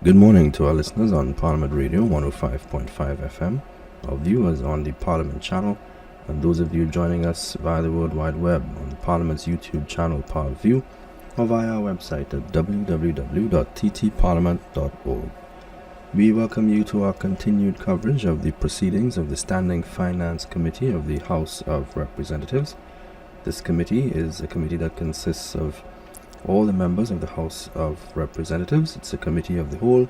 Good morning to our listeners on Parliament Radio 105.5 FM, our viewers on the Parliament channel, and those of you joining us via the World Wide Web on the Parliament's YouTube channel ParlView or via our website at www.ttparliament.org. We welcome you to our continued coverage of the proceedings of the Standing Finance Committee of the House of Representatives. This committee is a committee that consists of all the members of the House of Representatives. It's a committee of the whole,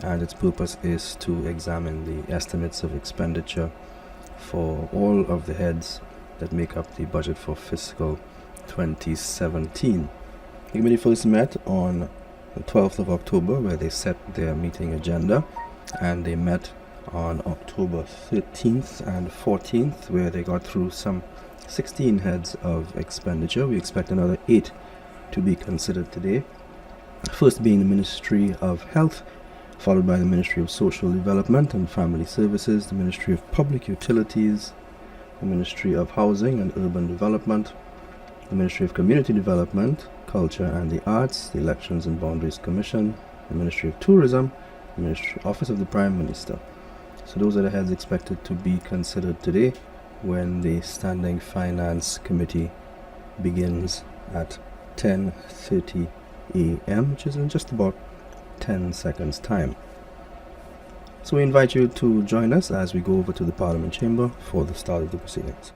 and its purpose is to examine the estimates of expenditure for all of the heads that make up the budget for fiscal 2017. The committee first met on the 12th of October, where they set their meeting agenda, and they met on October 13th and 14th, where they got through some 16 heads of expenditure. We expect another 8 to be considered today. First being the Ministry of Health, followed by the Ministry of Social Development and Family Services, the Ministry of Public Utilities, the Ministry of Housing and Urban Development, the Ministry of Community Development, Culture and the Arts, the Elections and Boundaries Commission, the Ministry of Tourism, the Ministry Office of the Prime Minister. So those are the heads expected to be considered today when the Standing Finance Committee begins at 10:30 a.m., which is in just about 10 seconds time. So we invite you to join us as we go over to the Parliament Chamber for the start of the proceedings.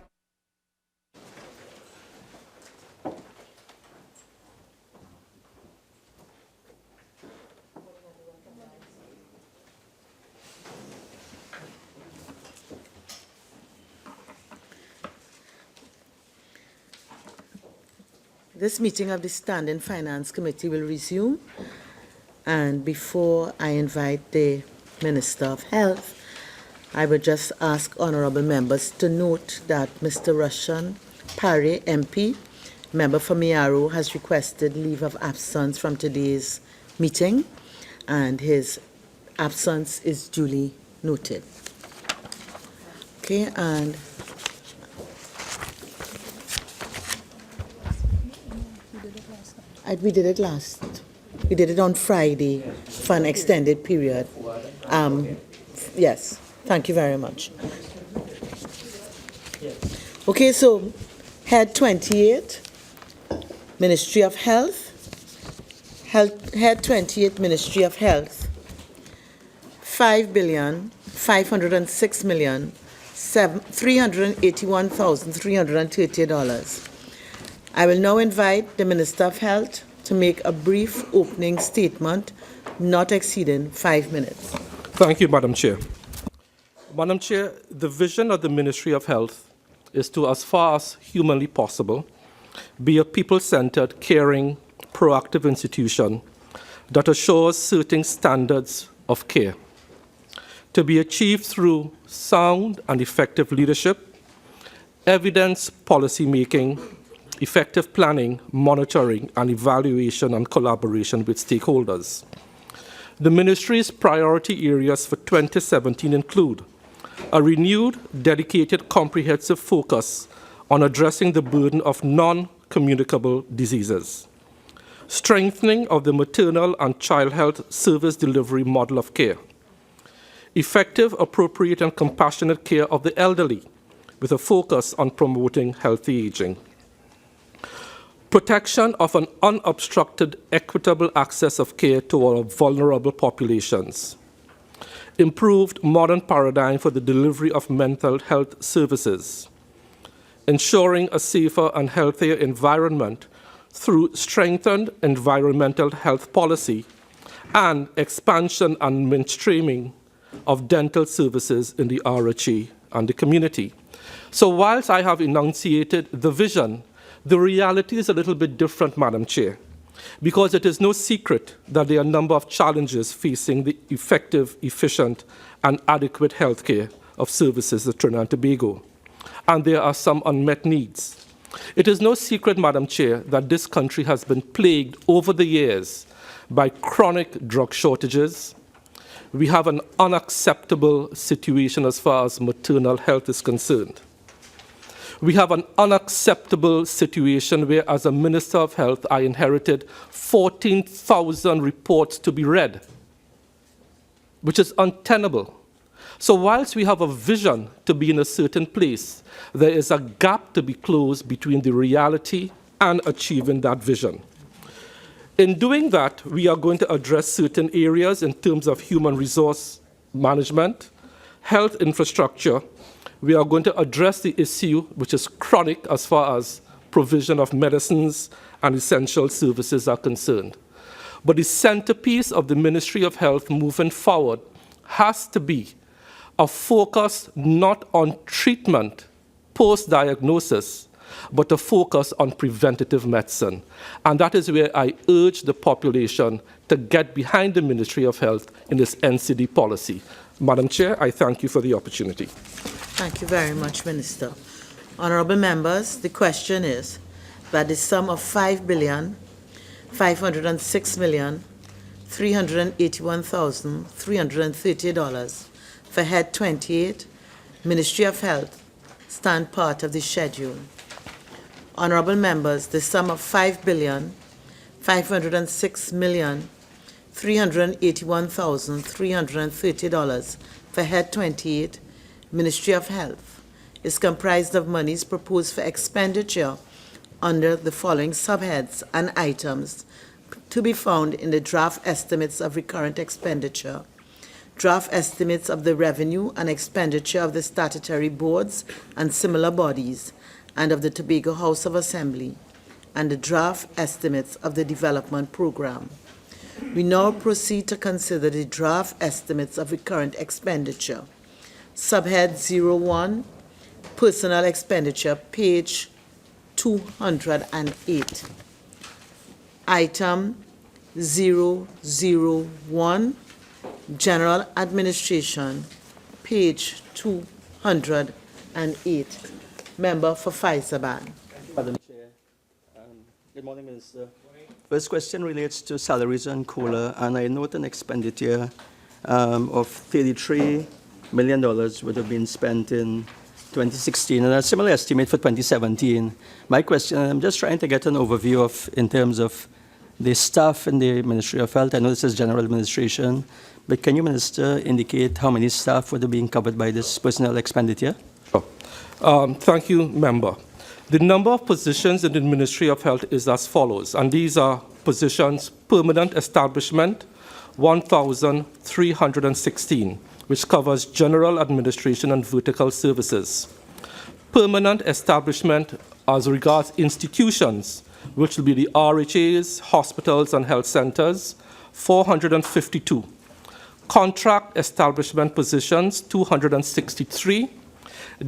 This meeting of the Standing Finance Committee will resume, and before I invite the Minister of Health, I would just ask honourable members to note that Mr. Rushan Parry, MP, member for Miaro, has requested leave of absence from today's meeting, and his absence is duly noted. Okay, and we did it on Friday for an extended period. Yes, thank you very much. Okay, so Head 28, Ministry of Health. Head 28, Ministry of Health, $5,506,381,330. I will now invite the Minister of Health to make a brief opening statement, not exceeding 5 minutes. Thank you, Madam Chair. Madam Chair, the vision of the Ministry of Health is to, as far as humanly possible, be a people-centered, caring, proactive institution that assures certain standards of care, to be achieved through sound and effective leadership, evidence policy making, effective planning, monitoring, and evaluation and collaboration with stakeholders. The Ministry's priority areas for 2017 include a renewed, dedicated, comprehensive focus on addressing the burden of non-communicable diseases, strengthening of the maternal and child health service delivery model of care, effective, appropriate, and compassionate care of the elderly, with a focus on promoting healthy aging, protection of an unobstructed, equitable access of care to our vulnerable populations, improved modern paradigm for the delivery of mental health services, ensuring a safer and healthier environment through strengthened environmental health policy and expansion and mainstreaming of dental services in the RHA and the community. So whilst I have enunciated the vision, the reality is a little bit different, Madam Chair, because it is no secret that there are a number of challenges facing the effective, efficient, and adequate health care of services of Trinidad and Tobago, and there are some unmet needs. It is no secret, Madam Chair, that this country has been plagued over the years by chronic drug shortages. We have an unacceptable situation as far as maternal health is concerned. We have an unacceptable situation where, as a Minister of Health, I inherited 14,000 reports to be read which is untenable. So whilst we have a vision to be in a certain place, there is a gap to be closed between the reality and achieving that vision. In doing that, we are going to address certain areas in terms of human resource management, health infrastructure. We are going to address the issue, which is chronic as far as provision of medicines and essential services are concerned. But the centerpiece of the Ministry of Health moving forward has to be a focus not on treatment, post-diagnosis, but a focus on preventative medicine. And that is where I urge the population to get behind the Ministry of Health in this NCD policy. Madam Chair, I thank you for the opportunity. Thank you very much, Minister. Honourable members, the question is that the sum of $5,506,381,330 for Head 28, Ministry of Health, stand part of the schedule. Honourable members, the sum of $5,506,381,330 for Head 28, Ministry of Health, is comprised of monies proposed for expenditure under the following subheads and items to be found in the draft estimates of recurrent expenditure, draft estimates of the revenue and expenditure of the statutory boards and similar bodies and of the Tobago House of Assembly, and the draft estimates of the development program. We now proceed to consider the draft estimates of recurrent expenditure. Subhead 01, Personal Expenditure, page 208. Item 001, General Administration, page 208. Member for Faisaban. Madam Chair. Good morning, Minister. First question relates to salaries and COLA, and I note an expenditure of $33 million would have been spent in 2016, and a similar estimate for 2017. My question, I'm just trying to get an overview of, in terms of the staff in the Ministry of Health. I know this is general administration, but can you, Minister, indicate how many staff would have been covered by this personnel expenditure? Thank you, Member. The number of positions in the Ministry of Health is as follows, and these are positions: permanent establishment, 1,316, which covers general administration and vertical services. Permanent establishment as regards institutions, which will be the RHAs, hospitals, and health centers, 452. Contract establishment positions, 263.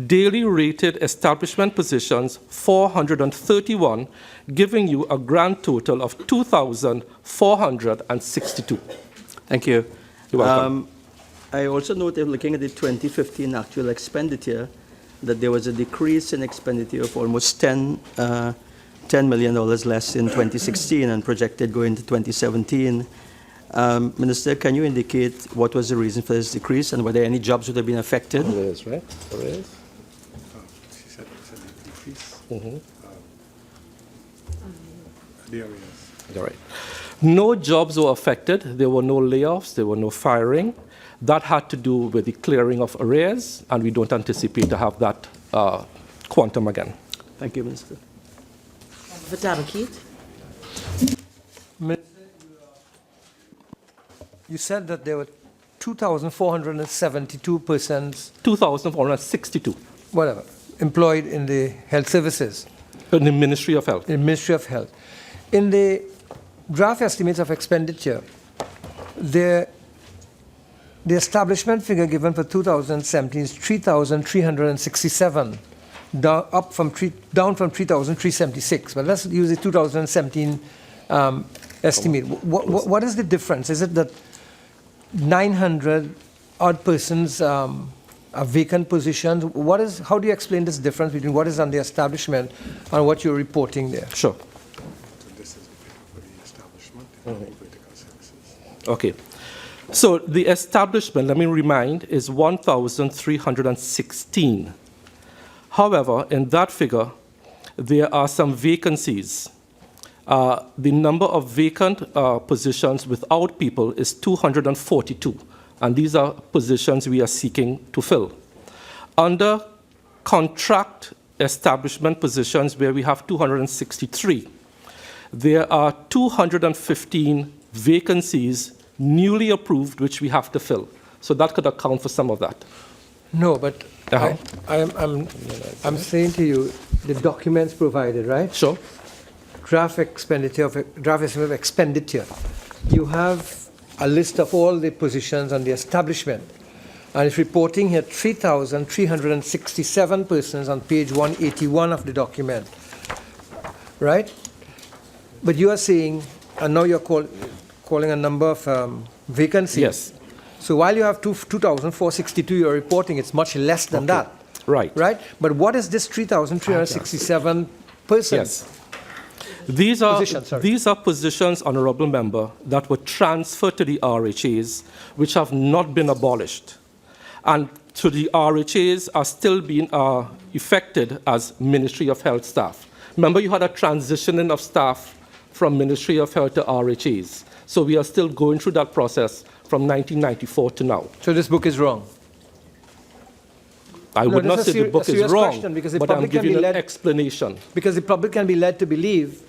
Daily rated establishment positions, 431, giving you a grand total of 2,462. Thank you. You're welcome. I also note, looking at the 2015 actual expenditure, that there was a decrease in expenditure of almost $10 million less in 2016 and projected going into 2017. Minister, can you indicate what was the reason for this decrease and whether any jobs would have been affected? There is, right? There is. She said a decrease. There is. All right. No jobs were affected. There were no layoffs. There were no firing. That had to do with the clearing of arrears, and we don't anticipate to have that quantum again. Thank you, Minister. For Tabakit. You said that there were 2,472 persons, 2,462 whatever, employed in the health services, in the Ministry of Health. in the Ministry of Health. In the draft estimates of expenditure, the establishment figure given for 2017 is 3,367, down from 3,376. But let's use the 2017 estimate. What is the difference? Is it that 900 odd persons are vacant positions? How do you explain this difference between what is on the establishment and what you're reporting there? Sure. So this is for the establishment and the vertical services. Okay. So the establishment, let me remind, is 1,316. However, in that figure, there are some vacancies. The number of vacant positions without people is 242. And these are positions we are seeking to fill. Under contract establishment positions, where we have 263, there are 215 vacancies newly approved which we have to fill. So that could account for some of that. No, but Uh-huh. I'm saying to you, the documents provided, right? Sure. Draft estimate of expenditure. You have a list of all the positions on the establishment. And it's reporting here 3,367 persons on page 181 of the document, right? But you are saying, and now you're calling a number of vacancies. Yes. So while you have 2,462 you're reporting, it's much less than Okay. that. Right. Right? But what is this 3,367 persons? Yes. These are Positions, sorry. these are positions, Honourable Member, that were transferred to the RHAs, which have not been abolished. And so the RHAs are still being effected as Ministry of Health staff. Remember, you had a transitioning of staff from Ministry of Health to RHAs. So we are still going through that process from 1994 to now. So this book is wrong. I would not this is say the book a serious is wrong, question, because the but I'm public can giving be an led- explanation. Because the public can be led to believe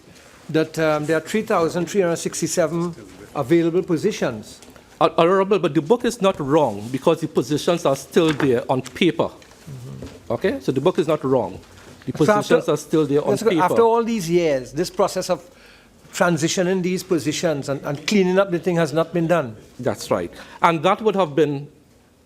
that there are 3,367 available positions. Honourable, but the book is not wrong because the positions are still there on paper. Okay? So the book is not wrong. The So after- positions are still there on Let's go- paper. After all these years, this process of transitioning these positions and cleaning up the thing has not been done. That's right. And that would have been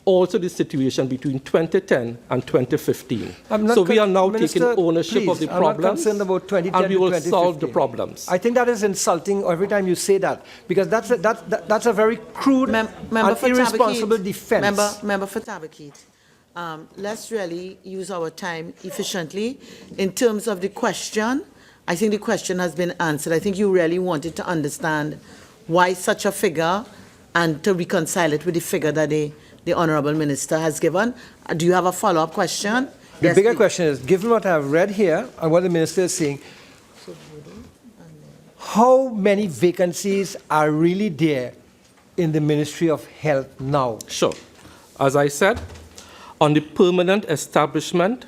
also the situation between 2010 and 2015. So we are now taking ownership of the I'm not problems, concerned about 2010 and we to will 2015. solve the problems. I think that is insulting every time you say that, because that's a very crude Member and for irresponsible Tabakit. defense. Member for Tabakit. Let's really use our time efficiently. In terms of the question, I think the question has been answered. I think you really wanted to understand why such a figure and to reconcile it with the figure that the Honourable Minister has given. Do you have a follow-up question? The Yes, bigger please. question is, given what I've read here and what the minister is saying, how many vacancies are really there in the Ministry of Health now? Sure. As I said, on the permanent establishment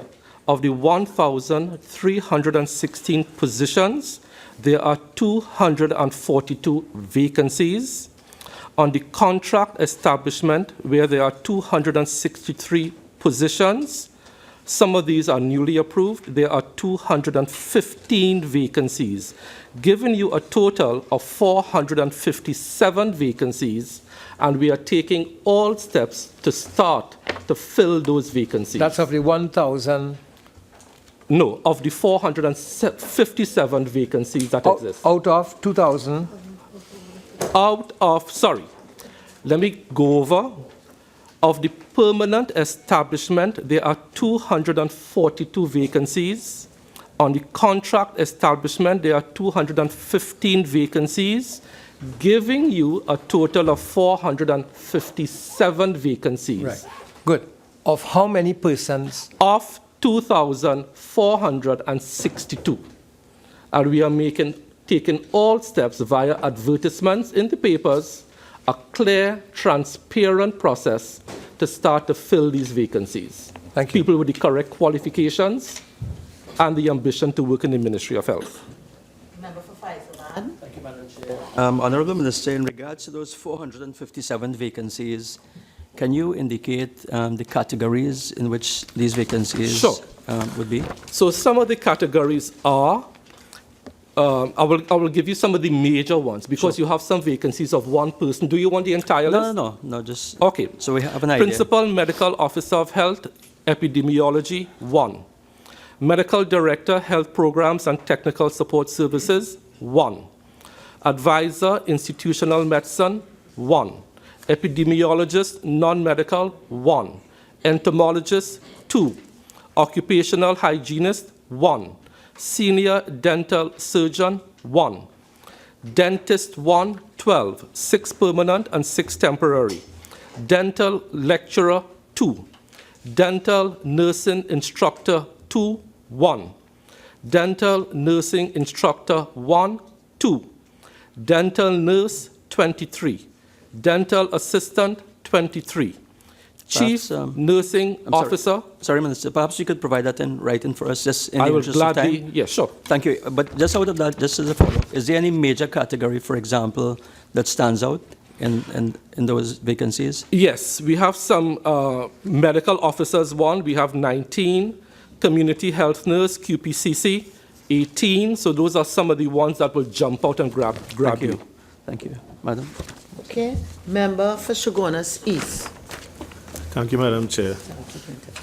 of the 1,316 positions, there are 242 vacancies. On the contract establishment, where there are 263 positions, some of these are newly approved, there are 215 vacancies, giving you a total of 457 vacancies, and we are taking all steps to start to fill those vacancies. That's of the 1,000. No, of the 457 vacancies that exist. Out of 2,000. Let me go over. Of the permanent establishment, there are 242 vacancies. On the contract establishment, there are 215 vacancies, giving you a total of 457 vacancies. Right. Good. Of how many persons? Of 2,462. And we are taking all steps via advertisements in the papers, a clear, transparent process to start to fill these vacancies. Thank you. People with the correct qualifications and the ambition to work in the Ministry of Health. Member for Faisal. Thank you, Madam Chair. Honourable Minister, in regards to those 457 vacancies, can you indicate the categories in which these vacancies Sure. would be? So some of the categories are, I will give you some of the major ones because you have some vacancies of one person. Do you want the entire list? No, just Okay. so we have an idea. Principal Medical Officer of Health, Epidemiology, 1. Medical Director, Health Programs and Technical Support Services, 1. Advisor, Institutional Medicine, 1. Epidemiologist, Non-Medical, 1. Entomologist, 2. Occupational Hygienist, 1. Senior Dental Surgeon, 1. Dentist, 1, 12, 6 permanent and 6 temporary. Dental Lecturer, 2. Dental Nursing Instructor, 2, 1. Dental Nursing Instructor, 1, 2. Dental Nurse, 23. Dental Assistant, 23. Chief Perhaps, Nursing I'm sorry. Officer. Sorry, Minister, perhaps you could provide that in writing for us, just in the I will interest of gladly, time. yeah, sure. Thank you. But just out of that, just as a follow-up, is there any major category, for example, that stands out in those vacancies? Yes, we have some medical officers, one. We have 19, community health nurse, QPCC, 18. So those are some of the ones that will jump out and grab Thank you. you. Thank you, Madam. Okay, member for Shogunas East. Thank you, Madam Chair.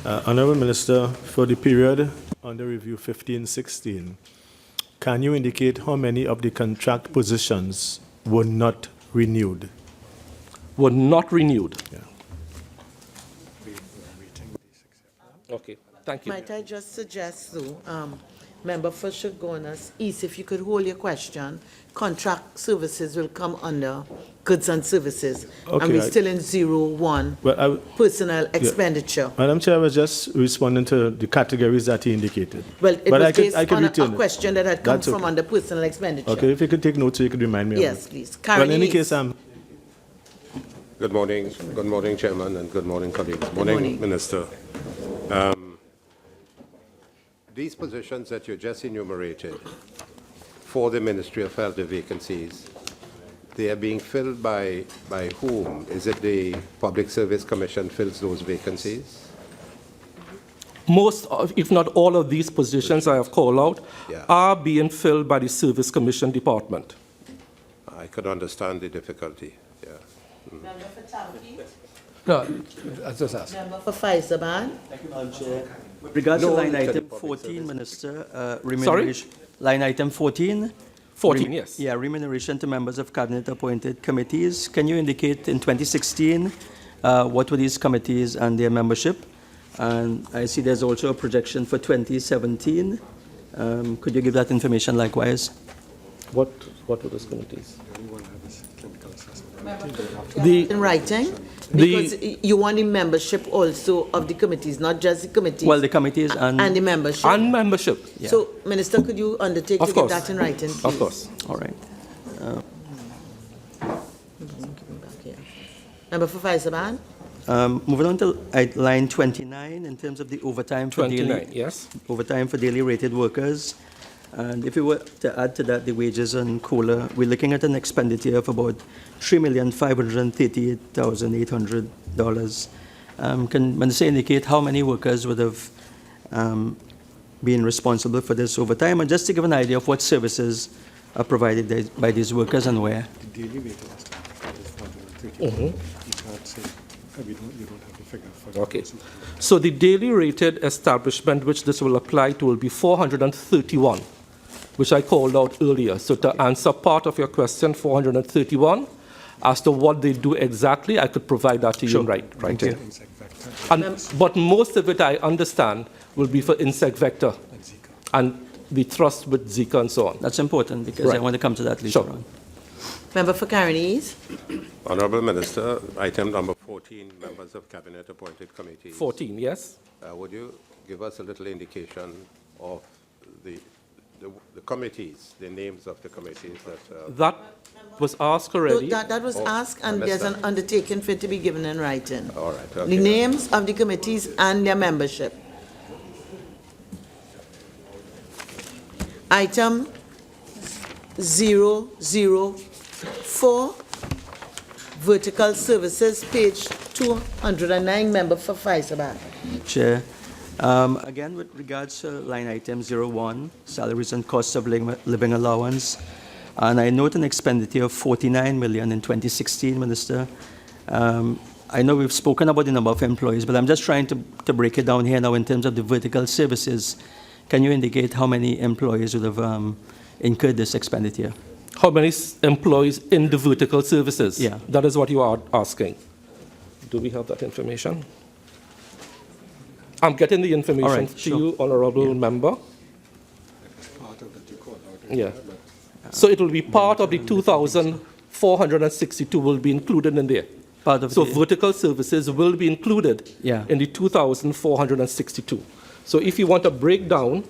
Honourable Minister, for the period under review 15-16, can you indicate how many of the contract positions were not renewed? Were not renewed. Yeah. Okay, thank you. Might I just suggest, though, member for Shogunas East, if you could hold your question, contract services will come under goods and services. Okay, And we're I- still in 01, Well, personal expenditure. Madam Chair, I was just responding to the categories that he indicated. Well, it But was I could- based I could on a return it. question that had come That's from okay. under personal expenditure. Okay, if you could take notes, so you could remind me Yes, of it. please. Well, in any Karen case, East. Good morning, Chairman, and good morning, colleagues. morning. Minister. These positions that you just enumerated for the Ministry of Health, the vacancies, they are being filled by whom? Is it the Public Service Commission fills those vacancies? Most, if not all of these positions I have called out Yeah. are being filled by the Service Commission Department. I could understand the difficulty, yeah. Member for Tamki. No, I just asked. Member for Faisaban. Thank you, Madam Chair. With regards to No, line it's a item public 14, service. Minister, remuneration. Line item 14. 14, yes. Yeah, remuneration to members of cabinet-appointed committees. Can you indicate in 2016 what were these committees and their membership? And I see there's also a projection for 2017. Could you give that information likewise? What were those committees? The only one I have is clinical assessment. The, In writing, The- because you want the membership also of the committees, not just the committees. Well, the committees and the membership. and membership, Yeah. So, Minister, could you undertake of to get course. that in writing, please? Of course. All right. Member for Faisaban. Moving on to line 29, in terms of the overtime for 29, daily, yes. overtime for daily rated workers. And if we were to add to that the wages and COLA, we're looking at an expenditure of about $3,538,800. Can Minister indicate how many workers would have been responsible for this overtime? And just to give an idea of what services are provided by these workers and where? The daily rate of estimate is 430. You can't say, you don't have the figure for the Okay. person. So the daily rated establishment which this will apply to will be 431, which I called out earlier. So to answer part of your question, 431, as to what they do exactly, I could provide that to you in right here. Insect vector But most of it, I understand, will be for insect vector and Zika. and the thrust with Zika and so on. That's important because I Right. want to come to that later Sure. on. Member for Carinese. Honourable Minister, item number 14, members of Cabinet-appointed committees. 14, yes? Would you give us a little indication of the committees, the names of the committees that... That was asked already. That was asked, and there's an understand. undertaking for it to be given in writing. All right, The okay. names of the committees and their membership. Item 004, vertical services, page 209, member for Faisaban. Chair. Again, with regards to line item 01, salaries and costs of living allowance, and I note an expenditure of $49 million in 2016, Minister. I know we've spoken about the number of employees, but I'm just trying to break it down here now in terms of the vertical services. Can you indicate how many employees would have incurred this expenditure? How many employees in the vertical services? Yeah. That is what you are asking. Do we have that information? I'm getting the information All right, to sure. you, honorable member. It's part of that you called out. Yeah. But So it will be part of the 2,462 will be included in there. Part of So the, vertical services will be included Yeah. in the 2,462. So if you want a breakdown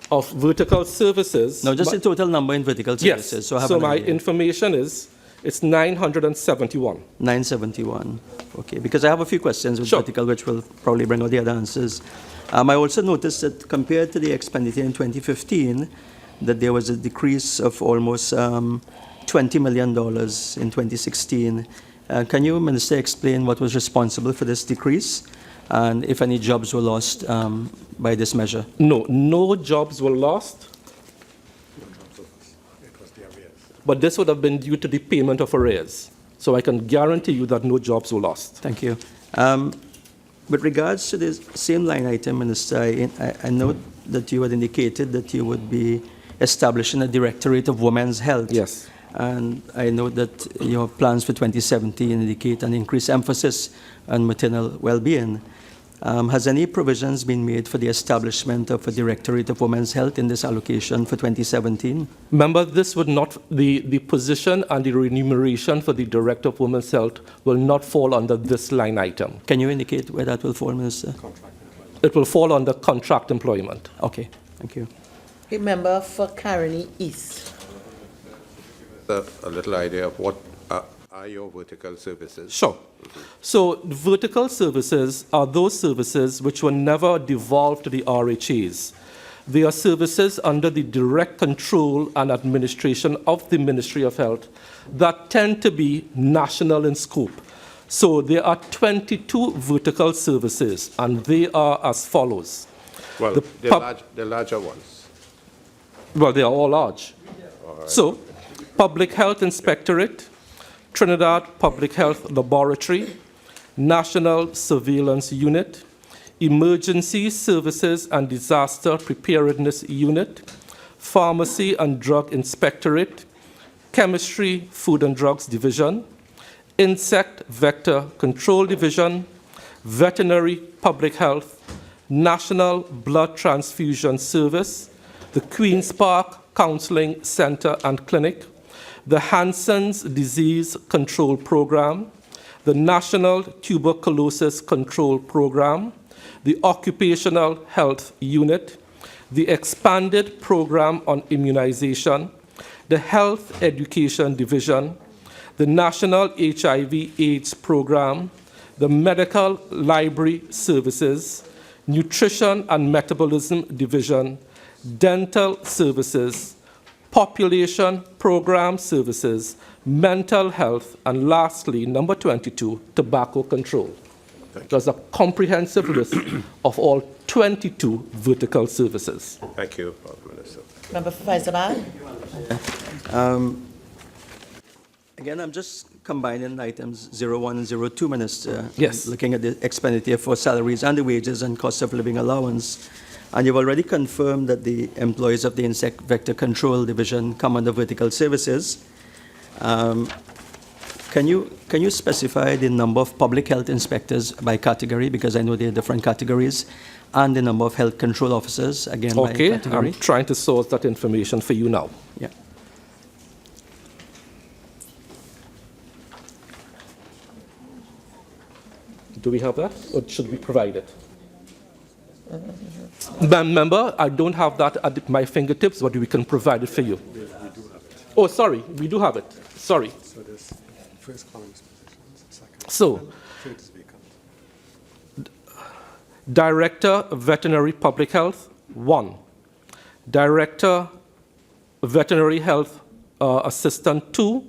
of vertical services. no, just the total number in vertical Yes, services. So I have so an my idea. information is It's 971. 971. Okay, because I have a few questions with Sure. vertical, which will probably bring out the other answers. I also noticed that compared to the expenditure in 2015, that there was a decrease of almost $20 million in 2016. Can you, Minister, explain what was responsible for this decrease and if any jobs were lost by this measure? No jobs were lost, It was the arrears. but this would have been due to the payment of arrears. So I can guarantee you that no jobs were lost. Thank you. With regards to this same line item, Minister, I note that you had indicated that you would be establishing a Directorate of Women's Health. Yes. And I note that your plans for 2017 indicate an increased emphasis on maternal well-being. Has any provisions been made for the establishment of a Directorate of Women's Health in this allocation for 2017? Remember, this would not, the position and the remuneration for the Director of Women's Health will not fall under this line item. Can you indicate where that will fall, Minister? It will fall under contract employment. Okay, thank you. Remember for Caroni East. A little idea of what are your vertical services? Sure. So vertical services are those services which were never devolved to the RHAs. They are services under the direct control and administration of the Ministry of Health that tend to be national in scope. So there are 22 vertical services, and they are as follows. Well, The the larger ones. Well, they are all large. So, Public Health Inspectorate, Trinidad Public Health Laboratory, National Surveillance Unit, Emergency Services and Disaster Preparedness Unit, Pharmacy and Drug Inspectorate, Chemistry, Food and Drugs Division, Insect Vector Control Division, Veterinary Public Health, National Blood Transfusion Service, the Queen's Park Counseling Center and Clinic, the Hansen's Disease Control Program, the National Tuberculosis Control Program, the Occupational Health Unit, the Expanded Program on Immunization, the Health Education Division, the National HIV/AIDS Program, the Medical Library Services, Nutrition and Metabolism Division, Dental Services, Population Program Services, Mental Health, and lastly, number 22, Tobacco Control. There's a comprehensive list of all 22 vertical services. Thank you, Minister. Member for Faizabad. Again, I'm just combining items 01 and 02, Minister. Yes. Looking at the expenditure for salaries and the wages and cost of living allowance. And you've already confirmed that the employees of the Insect Vector Control Division come under vertical services. Can you specify the number of public health inspectors by category? Because I know there are different categories. And the number of health control officers, again, by Okay, category. I'm trying to source that information for you now. Yeah. Do we have that, or should we provide it? Member, I don't have that at my fingertips, but we can provide it for you. We do have it. Oh, sorry, we do have it. Sorry. So this first column is positions, second. So, Third is vacant. Director Veterinary Public Health, 1. Director Veterinary Health Assistant, 3,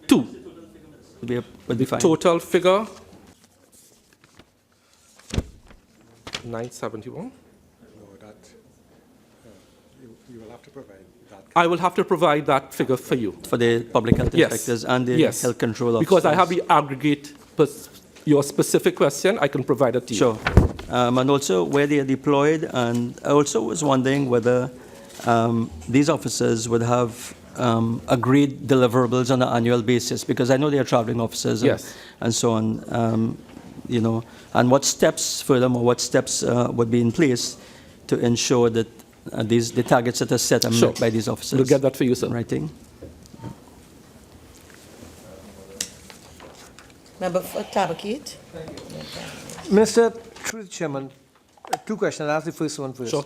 2. Would be fine. Total figure, 971. No, that, you will have to provide that. I will have to provide that figure for you. For the public health Yes. inspectors and the Yes. health control officers. Because I have the aggregate, your specific question, I can provide it to you. Sure. And also where they are deployed, and I also was wondering whether these officers would have agreed deliverables on an annual basis, because I know they are traveling officers and, Yes. and so on, you know, and what steps, furthermore, what steps would be in place to ensure that the targets that are set are Sure. met by these officers. We'll get that for you, sir. In writing. Member for Tabakit. Minister, through the chairman, 2 questions. I'll ask the first one first. Sure.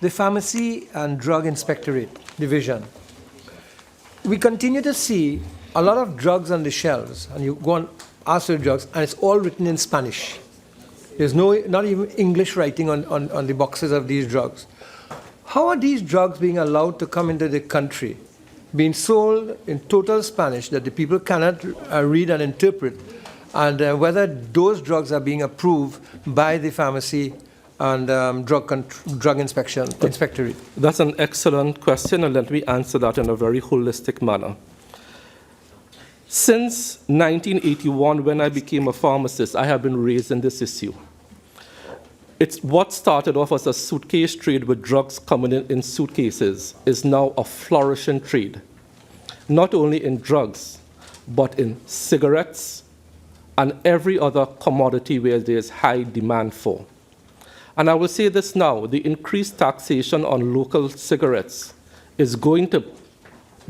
The Pharmacy and Drug Inspectorate Division, we continue to see a lot of drugs on the shelves, and you go and ask for drugs, and it's all written in Spanish. There's not even English writing on the boxes of these drugs. How are these drugs being allowed to come into the country, being sold in total Spanish that the people cannot read and interpret, and whether those drugs are being approved by the pharmacy and drug inspectorate? That's an excellent question, and let me answer that in a very holistic manner. Since 1981, when I became a pharmacist, I have been raising this issue. It's what started off as a suitcase trade with drugs coming in suitcases is now a flourishing trade, not only in drugs, but in cigarettes and every other commodity where there's high demand for. And I will say this now, the increased taxation on local cigarettes is going to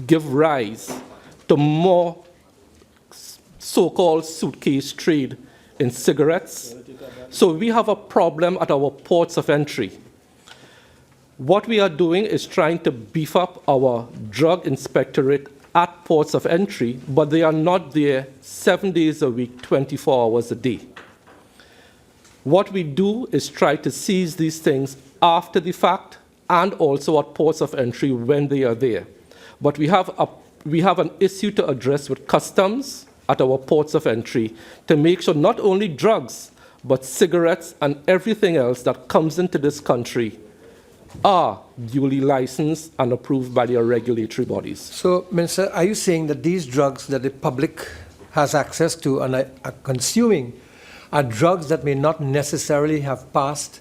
give rise to more so-called suitcase trade in cigarettes. So we have a problem at our ports of entry. What we are doing is trying to beef up our drug inspectorate at ports of entry, but they are not there 7 days a week, 24 hours a day. What we do is try to seize these things after the fact and also at ports of entry when they are there. But we have an issue to address with customs at our ports of entry to make sure not only drugs, but cigarettes and everything else that comes into this country are duly licensed and approved by their regulatory bodies. So, Minister, are you saying that these drugs that the public has access to and are consuming are drugs that may not necessarily have passed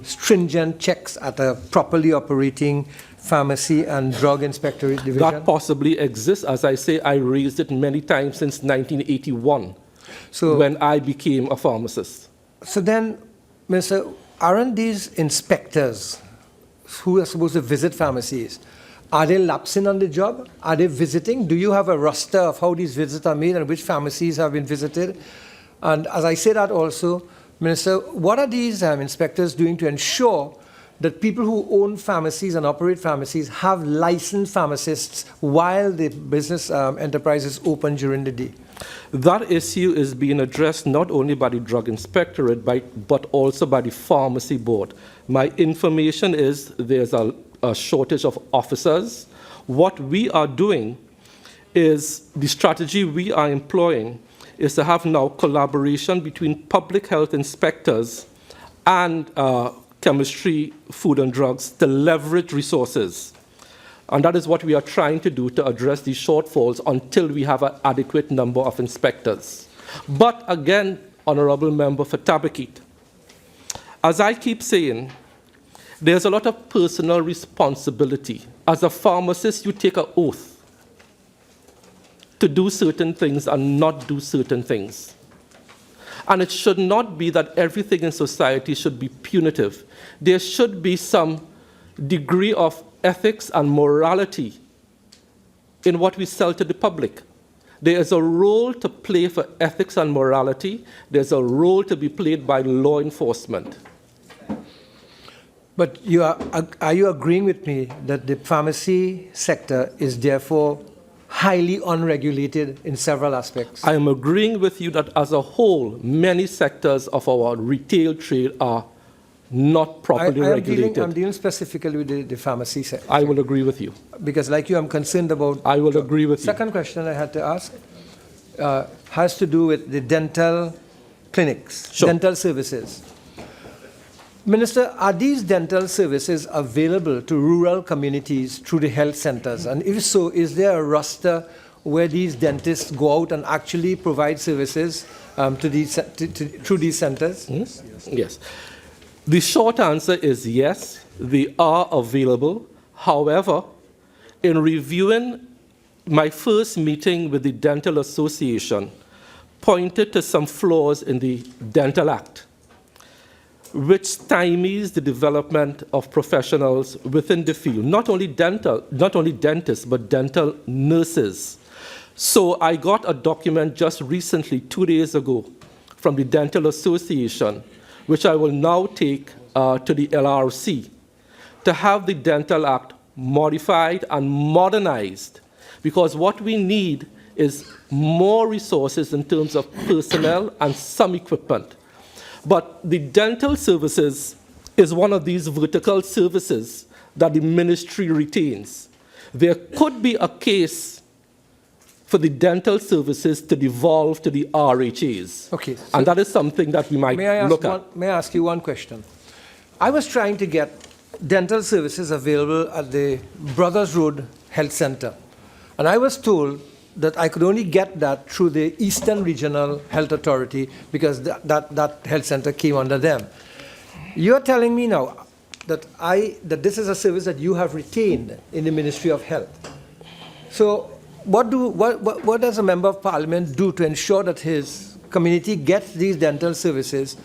stringent checks at a properly operating pharmacy and drug inspectorate division? That possibly exists. As I say, I raised it many times since 1981, when I became a pharmacist. So then, Minister, aren't these inspectors who are supposed to visit pharmacies, are they lapsing on the job? Are they visiting? Do you have a roster of how these visits are made and which pharmacies have been visited? And as I say that also, Minister, what are these inspectors doing to ensure that people who own pharmacies and operate pharmacies have licensed pharmacists while the business enterprise is open during the day? That issue is being addressed not only by the Drug Inspectorate, but also by the Pharmacy Board. My information is there's a shortage of officers. What we are doing is, the strategy we are employing is to have now collaboration between public health inspectors and chemistry, food and drugs to leverage resources. And that is what we are trying to do to address these shortfalls until we have an adequate number of inspectors. But again, Honorable Member for Tabakit, as I keep saying, there's a lot of personal responsibility. As a pharmacist, you take an oath to do certain things and not do certain things. And it should not be that everything in society should be punitive. There should be some degree of ethics and morality in what we sell to the public. There is a role to play for ethics and morality. There's a role to be played by law enforcement. But are you agreeing with me that the pharmacy sector is therefore highly unregulated in several aspects? I am agreeing with you that as a whole, many sectors of our retail trade are not properly regulated. I'm dealing specifically with the pharmacy sector. I will agree with you. Because like you, I'm concerned about... I will agree with you. Second question I had to ask has to do with the dental clinics, dental services. Minister, are these dental services available to rural communities through the health centers? And if so, is there a roster where these dentists go out and actually provide services through these centers? Yes. The short answer is yes, they are available. However, in reviewing my first meeting with the Dental Association, pointed to some flaws in the Dental Act, which stymies the development of professionals within the field, not only dentists, but dental nurses. So I got a document just recently, 2 days ago, from the Dental Association, which I will now take to the LRC to have the Dental Act modified and modernized because what we need is more resources in terms of personnel and some equipment. But the dental services is one of these vertical services that the ministry retains. There could be a case for the dental services to devolve to the RHAs. Okay. And that is something that we might look at. May I ask you one question? I was trying to get dental services available at the Brothers Road Health Center. And I was told that I could only get that through the Eastern Regional Health Authority because that health center came under them. You're telling me now that this is a service that you have retained in the Ministry of Health. So what does a member of parliament do to ensure that his community gets these dental services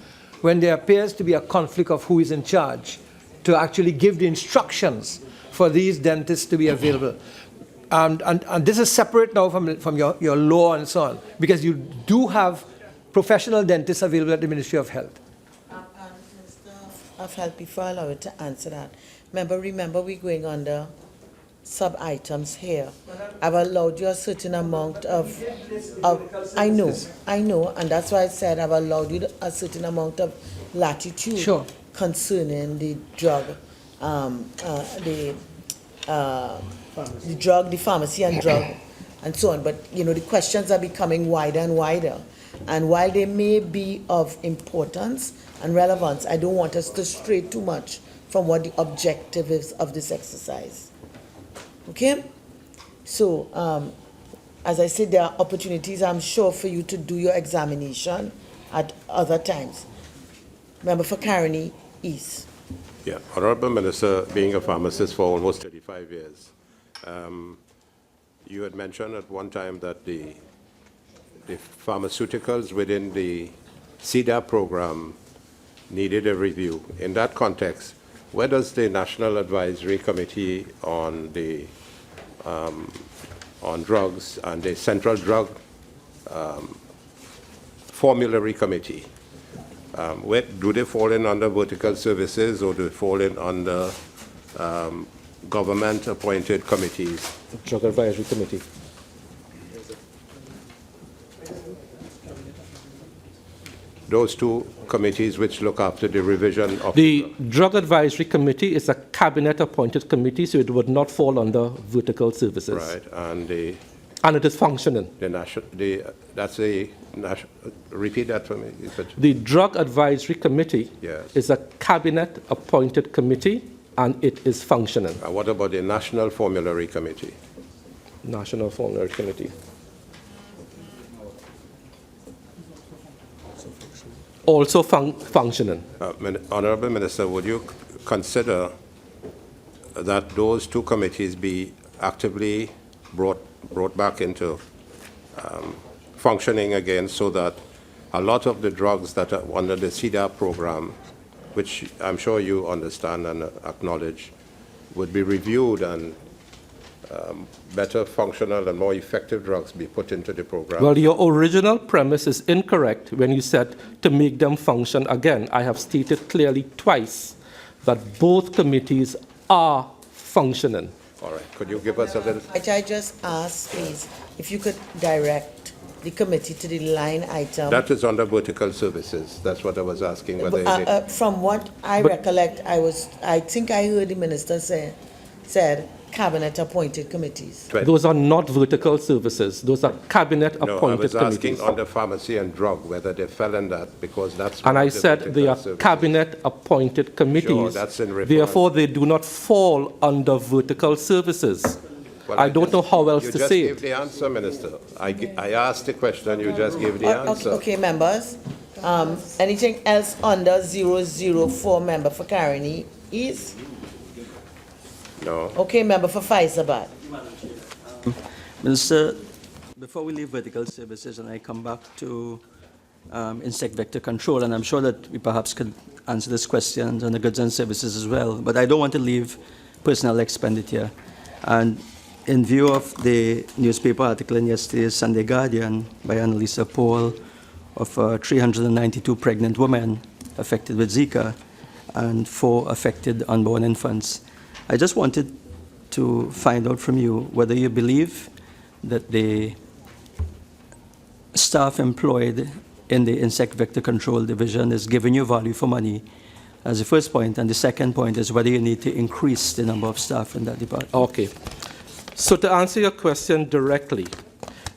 when there appears to be a conflict of who is in charge to actually give the instructions for these dentists to be available? And this is separate now from your law and so on, because you do have professional dentists available at the Ministry of Health. Minister of Health, before I allow you to answer that, remember we're going under sub-items here. I've allowed you a certain amount of I know, and that's why I said I've allowed you a certain amount of latitude Sure. concerning the drug, the pharmacy and drug, and so on. But, the questions are becoming wider and wider. And while they may be of importance and relevance, I don't want us to stray too much from what the objective is of this exercise. Okay? So, as I said, there are opportunities, I'm sure, for you to do your examination at other times. Member for Caroni East. Yeah, Honorable Minister, being a pharmacist for almost 35 years, you had mentioned at one time that the pharmaceuticals within the CEDA program needed a review. In that context, where does the National Advisory Committee on drugs and the Central Drug Formulary Committee, where do they fall in under vertical services, or do they fall in under government-appointed committees? Drug Advisory Committee. Those two committees which look after the revision of... The Drug Advisory Committee is a cabinet-appointed committee, so it would not fall under vertical services. Right, and the... And it is functioning. Repeat that for me. The Drug Advisory Committee Yes. is a cabinet-appointed committee, and it is functioning. What about the National Formulary Committee? National Formulary Committee. Also functioning. Honorable Minister, would you consider that those two committees be actively brought back into functioning again, so that a lot of the drugs that are under the CEDA program, which I'm sure you understand and acknowledge, would be reviewed and better functional and more effective drugs be put into the program? Well, your original premise is incorrect when you said to make them function again. I have stated clearly twice that both committees are functioning. All right. Could you give us a little... I just asked, please, if you could direct the committee to the line item. That is under vertical services. That's what I was asking. Whether From what I recollect, I think I heard the minister said cabinet-appointed committees. Those are not vertical services. Those are cabinet-appointed No, I was committees. asking on the pharmacy and drug, whether they fell in that, because that's... And I said they are services. cabinet-appointed committees. Sure, that's in reference. Therefore, they do not fall under vertical services. Well, I don't know how else to say You it. just gave the answer, Minister. I asked the question, you just gave the answer. Okay, members. Anything else under 004, member for Caroni East? No. Okay, member for Faisabad. Minister, before we leave vertical services and I come back to insect vector control, and I'm sure that we perhaps could answer this question on the goods and services as well, but I don't want to leave personnel expenditure. And in view of the newspaper article in yesterday's Sunday Guardian by Annalisa Paul of 392 pregnant women affected with Zika and 4 affected unborn infants, I just wanted to find out from you whether you believe that the staff employed in the insect vector control division is giving you value for money, as the first point, and the second point is whether you need to increase the number of staff in that department. Okay. So to answer your question directly,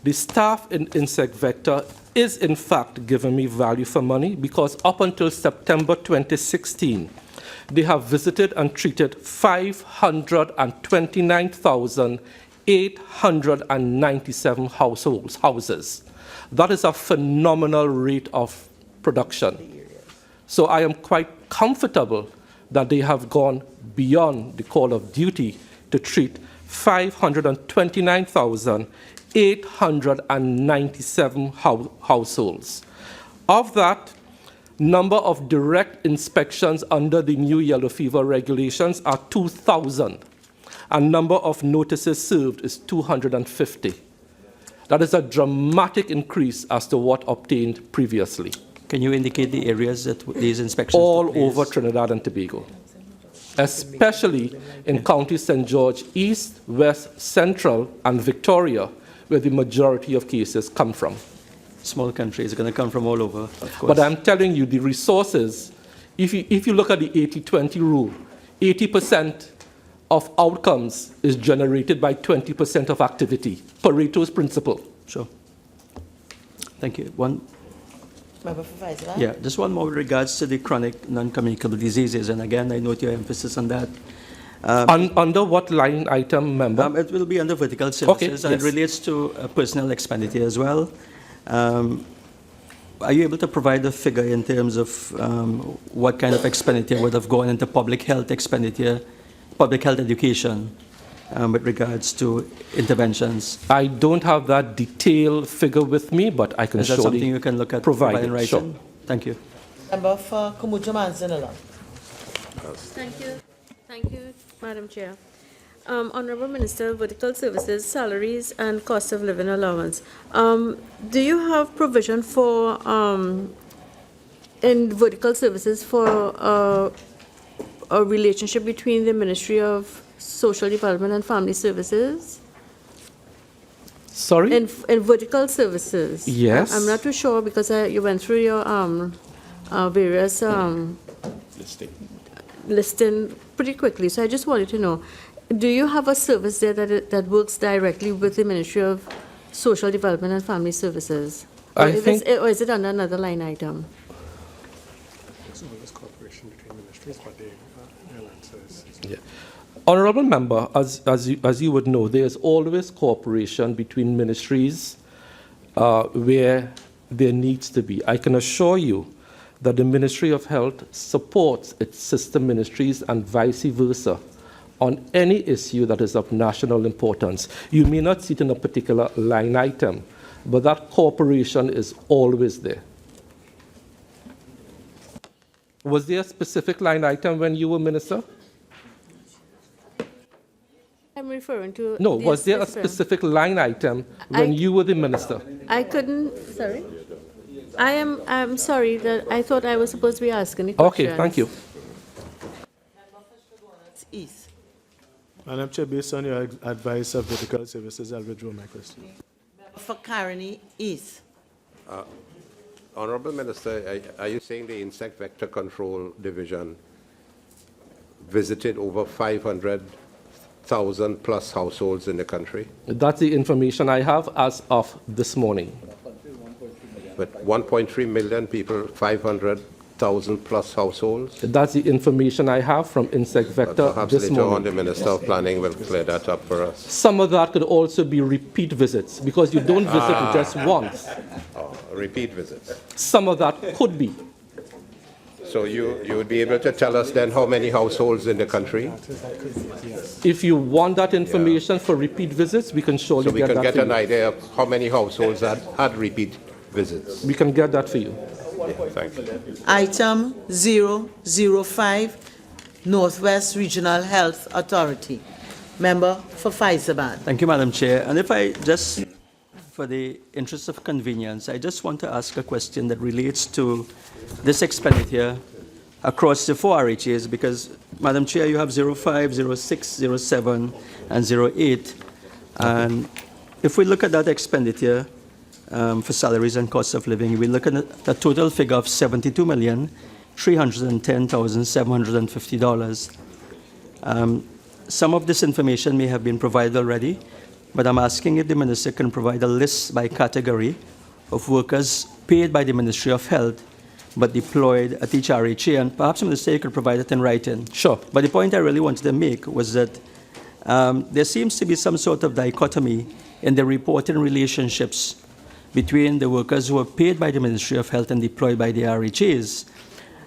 the staff in insect vector is in fact giving me value for money because up until September 2016, they have visited and treated 529,897 houses. That is a phenomenal rate of production. So I am quite comfortable that they have gone beyond the call of duty to treat 529,897 households. Of that, number of direct inspections under the new yellow fever regulations are 2,000, and number of notices served is 250. That is a dramatic increase as to what obtained previously. Can you indicate the areas that these inspections All took place? over Trinidad and Tobago, especially in County St. George East, West, Central, and Victoria, where the majority of cases come from. Small country is going to come from all over, of course. But I'm telling you, the resources, if you look at the 80-20 rule, 80% of outcomes is generated by 20% of activity. Pareto's principle. Sure. Thank you. One. Member for Faisal? Yeah, just one more with regards to the chronic non-communicable diseases, and again, I note your emphasis on that. Under what line item, member? It will be under vertical services, and yes. it relates to personnel expenditure as well. Are you able to provide a figure in terms of what kind of expenditure would have gone into public health expenditure, public health education, with regards to interventions? I don't have that detailed figure with me, but I can Is that surely something you can look at provide in it. writing? Sure. Thank you. Member for Kumuju Manzanilla. Thank you. Thank you, Madam Chair. Honorable Minister, Vertical Services, Salaries and Cost of Living Allowance. Do you have provision for, in Vertical Services for a relationship between the Ministry of Social Development and Family Services? Sorry? In Vertical Services? Yes. I'm not too sure because you went through your various listing pretty quickly. So I just wanted to know, do you have a service there that works directly with the Ministry of Social Development and Family Services? Or is it under another line item? There's always cooperation between ministries, but the answer is Yeah. Honorable member, as you would know, there is always cooperation between ministries where there needs to be. I can assure you that the Ministry of Health supports its sister ministries and vice versa on any issue that is of national importance. You may not see it in a particular line item, but that cooperation is always there. Was there a specific line item when you were minister? I'm referring to... No, was there a specific line item when you were the minister? I couldn't, sorry? I'm sorry that I thought I was supposed to be asking the question. Okay, thank you. East. Madam Chair, based on your advice of vertical services, I'll withdraw my question. For Caroni East. Honorable Minister, are you saying the Insect Vector Control Division visited over 500,000 plus households in the country? That's the information I have as of this morning. But 1.3 million people, 500,000 plus households? That's the information I have from Insect Vector Perhaps this later on morning. the Minister of Planning will clear that up for us. Some of that could also be repeat visits because you don't visit just once. Repeat visits. Some of that could be. So you would be able to tell us then how many households in the country? If you want that information for repeat visits, we can surely So we get can that get for an you. idea of how many households had repeat visits. We can get that for you. Thank you. Item 005, Northwest Regional Health Authority. Member for Faizabad. Thank you, Madam Chair. And if I just, for the interest of convenience, I just want to ask a question that relates to this expenditure across the 4 RHAs, because, Madam Chair, you have 05, 06, 07, and 08. And if we look at that expenditure for salaries and costs of living, we look at a total figure of $72,310,750. Some of this information may have been provided already, but I'm asking if the minister can provide a list by category of workers paid by the Ministry of Health but deployed at each RHA, and perhaps, Minister, you could provide it in writing. Sure. But the point I really wanted to make was that there seems to be some sort of dichotomy in the reporting relationships between the workers who are paid by the Ministry of Health and deployed by the RHAs.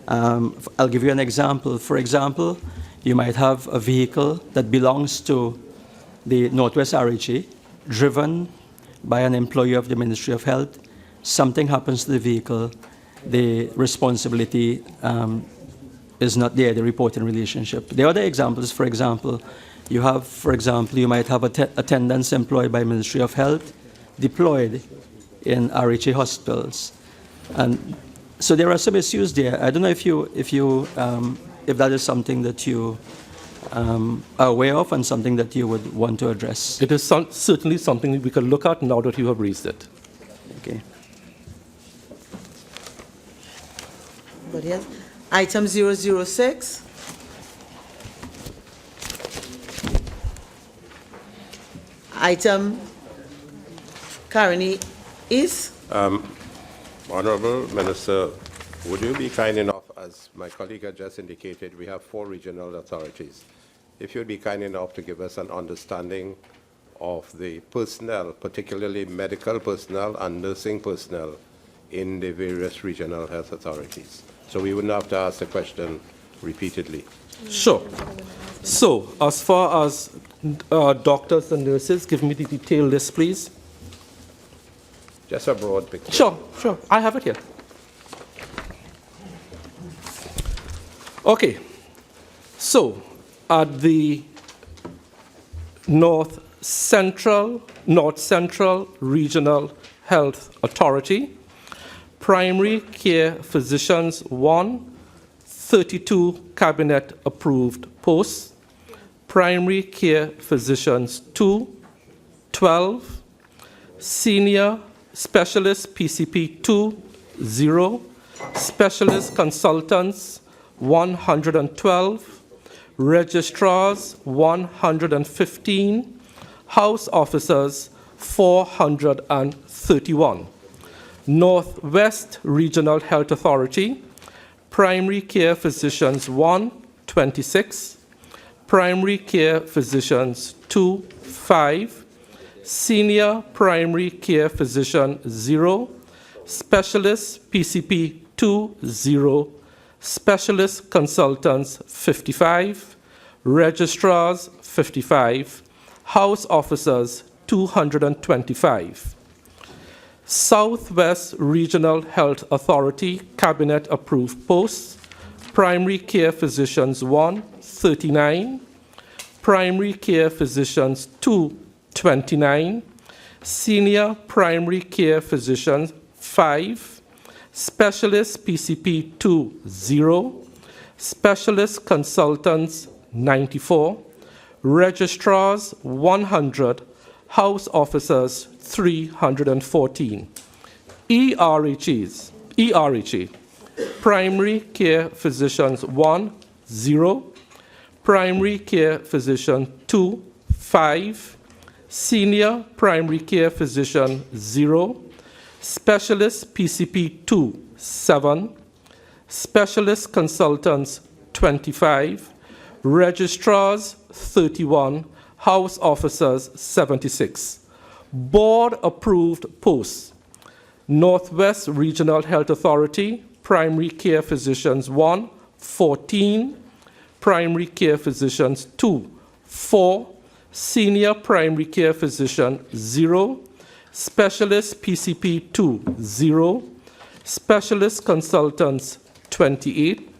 I'll give you an example. For example, you might have a vehicle that belongs to the Northwest RHA, driven by an employee of the Ministry of Health. Something happens to the vehicle, the responsibility is not there, the reporting relationship. The other examples, for example, you might have attendants employed by Ministry of Health deployed in RHA hospitals. And so there are some issues there. I don't know if that is something that you are aware of and something that you would want to address. It is certainly something we can look at now that you have raised it. Okay. Anybody else? Item 006. Item currently is? Honorable Minister, would you be kind enough, as my colleague had just indicated, we have 4 regional authorities. If you'd be kind enough to give us an understanding of the personnel, particularly medical personnel and nursing personnel in the various regional health authorities, so we wouldn't have to ask the question repeatedly. Sure. So, as far as doctors and nurses, give me the detailed list, please. Just a broad picture. Sure. I have it here. Okay. So, at the North Central Regional Health Authority, primary care physicians 1, 32 cabinet approved posts. Primary care physicians 2, 12. Senior specialist PCP 2, 0. Specialist consultants 112. Registrars 115. House officers 431. Northwest Regional Health Authority, primary care physicians 1, 26. Primary care physicians 2, 5. Senior primary care physician 0. Specialist PCP 2, 0. Specialist consultants 55. Registrars 55. House officers 225. Southwest Regional Health Authority cabinet approved posts, primary care physicians 1, 39. Primary care physicians 2, 29. Senior primary care physicians 5. Specialist PCP 2, 0. Specialist consultants 94. Registrars 100. House officers 314. ERHA, primary care physicians 1, 0. Primary care physician 2, 5. Senior primary care physician 0. Specialist PCP 2, 7. Specialist consultants 25. Registrars 31. House officers 76. Board approved posts. Northwest Regional Health Authority, primary care physicians 1, 14. Primary care physicians 2, 4. Senior primary care physician 0. Specialist PCP 2, 0. Specialist consultants 28.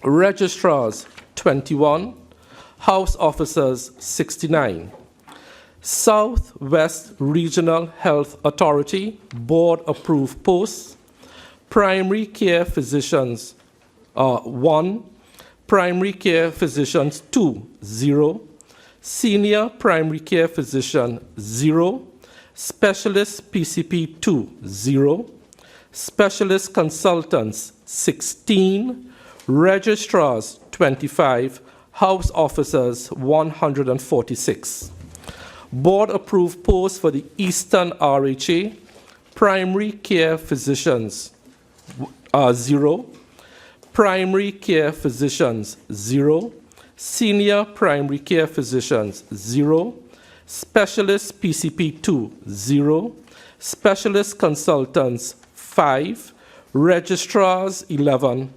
Registrars 21. House officers 69. Southwest Regional Health Authority board approved posts. Primary care physicians 1. Primary care physicians 2, 0. Senior primary care physician 0. Specialist PCP 2, 0. Specialist consultants, 16. Registrars, 25. House officers, 146. Board approved posts for the Eastern RHA. Primary care physicians, 0. Primary care physicians, 0. Senior primary care physicians, 0. Specialist PCP 2, 0. Specialist consultants, 5. Registrars, 11.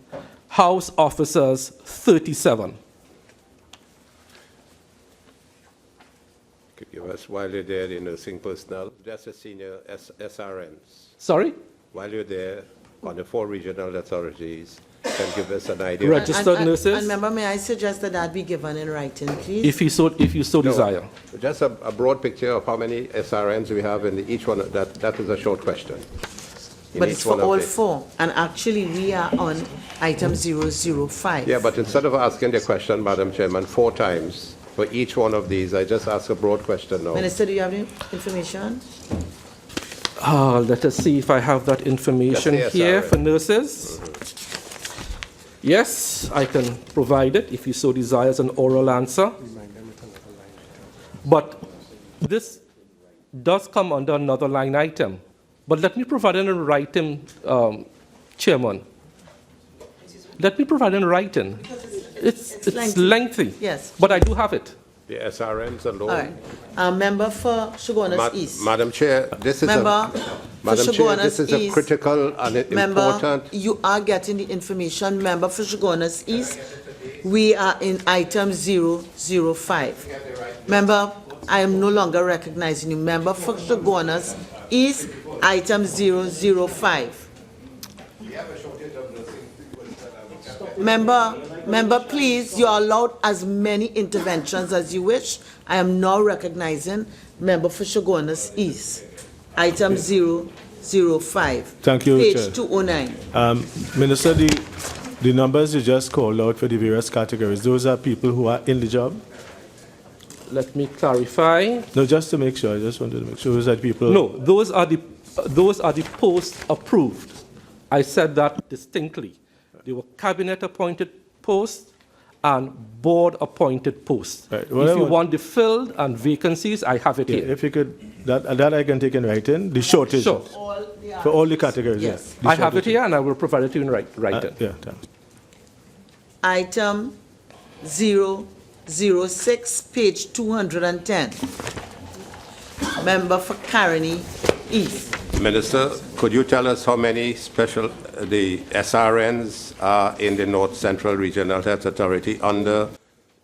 House officers, 37. Could you give us, while you're there, the nursing personnel, that's a senior SRNs. Sorry? While you're there, on the 4 regional authorities, can give us an idea. Registered nurses? And member, may I suggest that that be given in writing, please? If you so desire. Just a broad picture of how many SRNs we have in each one. That is a short question. In But each it's for one of all the- 4, and actually we are on item 005. Yeah, but instead of asking the question, Madam Chairman, 4 times for each one of these, I just ask a broad question now. Minister, do you have any information? Let us see if I have that information Yes, here SRN. for nurses. Yes, I can provide it if you so desire as an oral answer. But this does come under another line item. But let me provide it in writing, Chairman. Let me provide it in writing. It's lengthy. Yes. But I do have it. The SRNs alone. All right. Member for Shogunas East. Madam Chair, this is Member Madam for Chair, this Shogunas is a East. critical and Member, important. you are getting the information. Member for Shogunas East, we are in item 005. Member, I am no longer recognizing you. Member for Shogunas East, item 005. Member, please, you are allowed as many interventions as you wish. I am now recognizing member for Shogunas East, item 005. Thank you, Page Chair. 209. Minister, the numbers you just called out for the various categories, those are people who are in the job? Let me clarify. No, just to make sure. I just wanted to make sure those are people. No, those are the posts approved. I said that distinctly. They were cabinet-appointed posts and board-appointed posts. Right, If you want the filled and vacancies, I have it Yeah, here. if you could, that I can take in writing, the shortage. Sure. For all the categories, Yes. yeah. I have it here, and I will provide it to you in writing. Yeah, thanks. Item 006, page 210. Member for Caroni East. Minister, could you tell us how many the SRNs are in the North Central Regional Health Authority under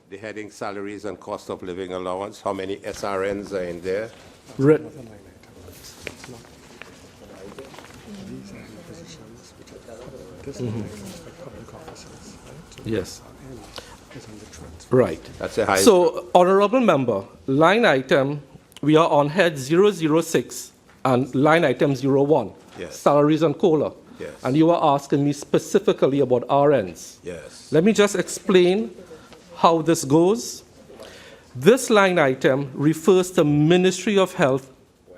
the heading salaries and cost of living allowance? How many SRNs are in there? Re- Yes. Right. That's a high. So, honorable member, line item, we are on head 006 and line item 01. Yes. Salaries and COLA. Yes. And you are asking me specifically about RNs. Yes. Let me just explain how this goes. This line item refers to Ministry of Health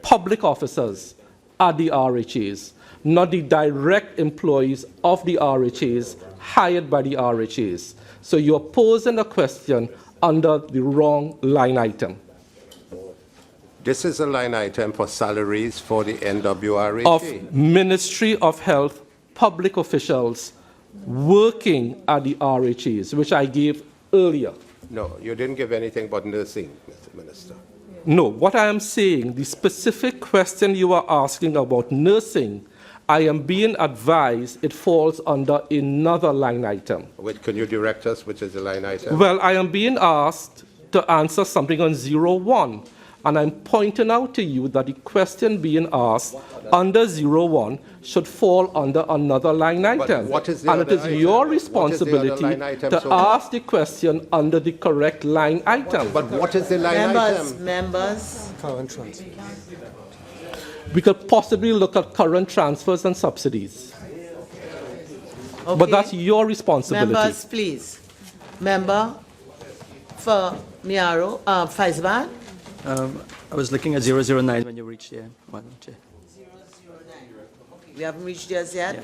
public officers at the RHAs, not the direct employees of the RHAs hired by the RHAs. So you're posing a question under the wrong line item. This is a line item for salaries for the NWRHA. Of Ministry of Health public officials working at the RHAs, which I gave earlier. No, you didn't give anything but nursing, Mr. Minister. No, what I am saying, the specific question you are asking about nursing, I am being advised it falls under another line item. Can you direct us which is the line item? Well, I am being asked to answer something on 01, and I'm pointing out to you that the question being asked under 01 should fall under another line item. what is the and it other is item? your What is the other responsibility line item, to so- ask the question under the correct line item. But what is the line item? Members, Current transfer. We could possibly look at current transfers and subsidies. But okay. that's your responsibility. Members, please. Member for Miaro, Faisban. I was looking at 009 when you reached there, Madam Chair. We haven't reached theirs yet.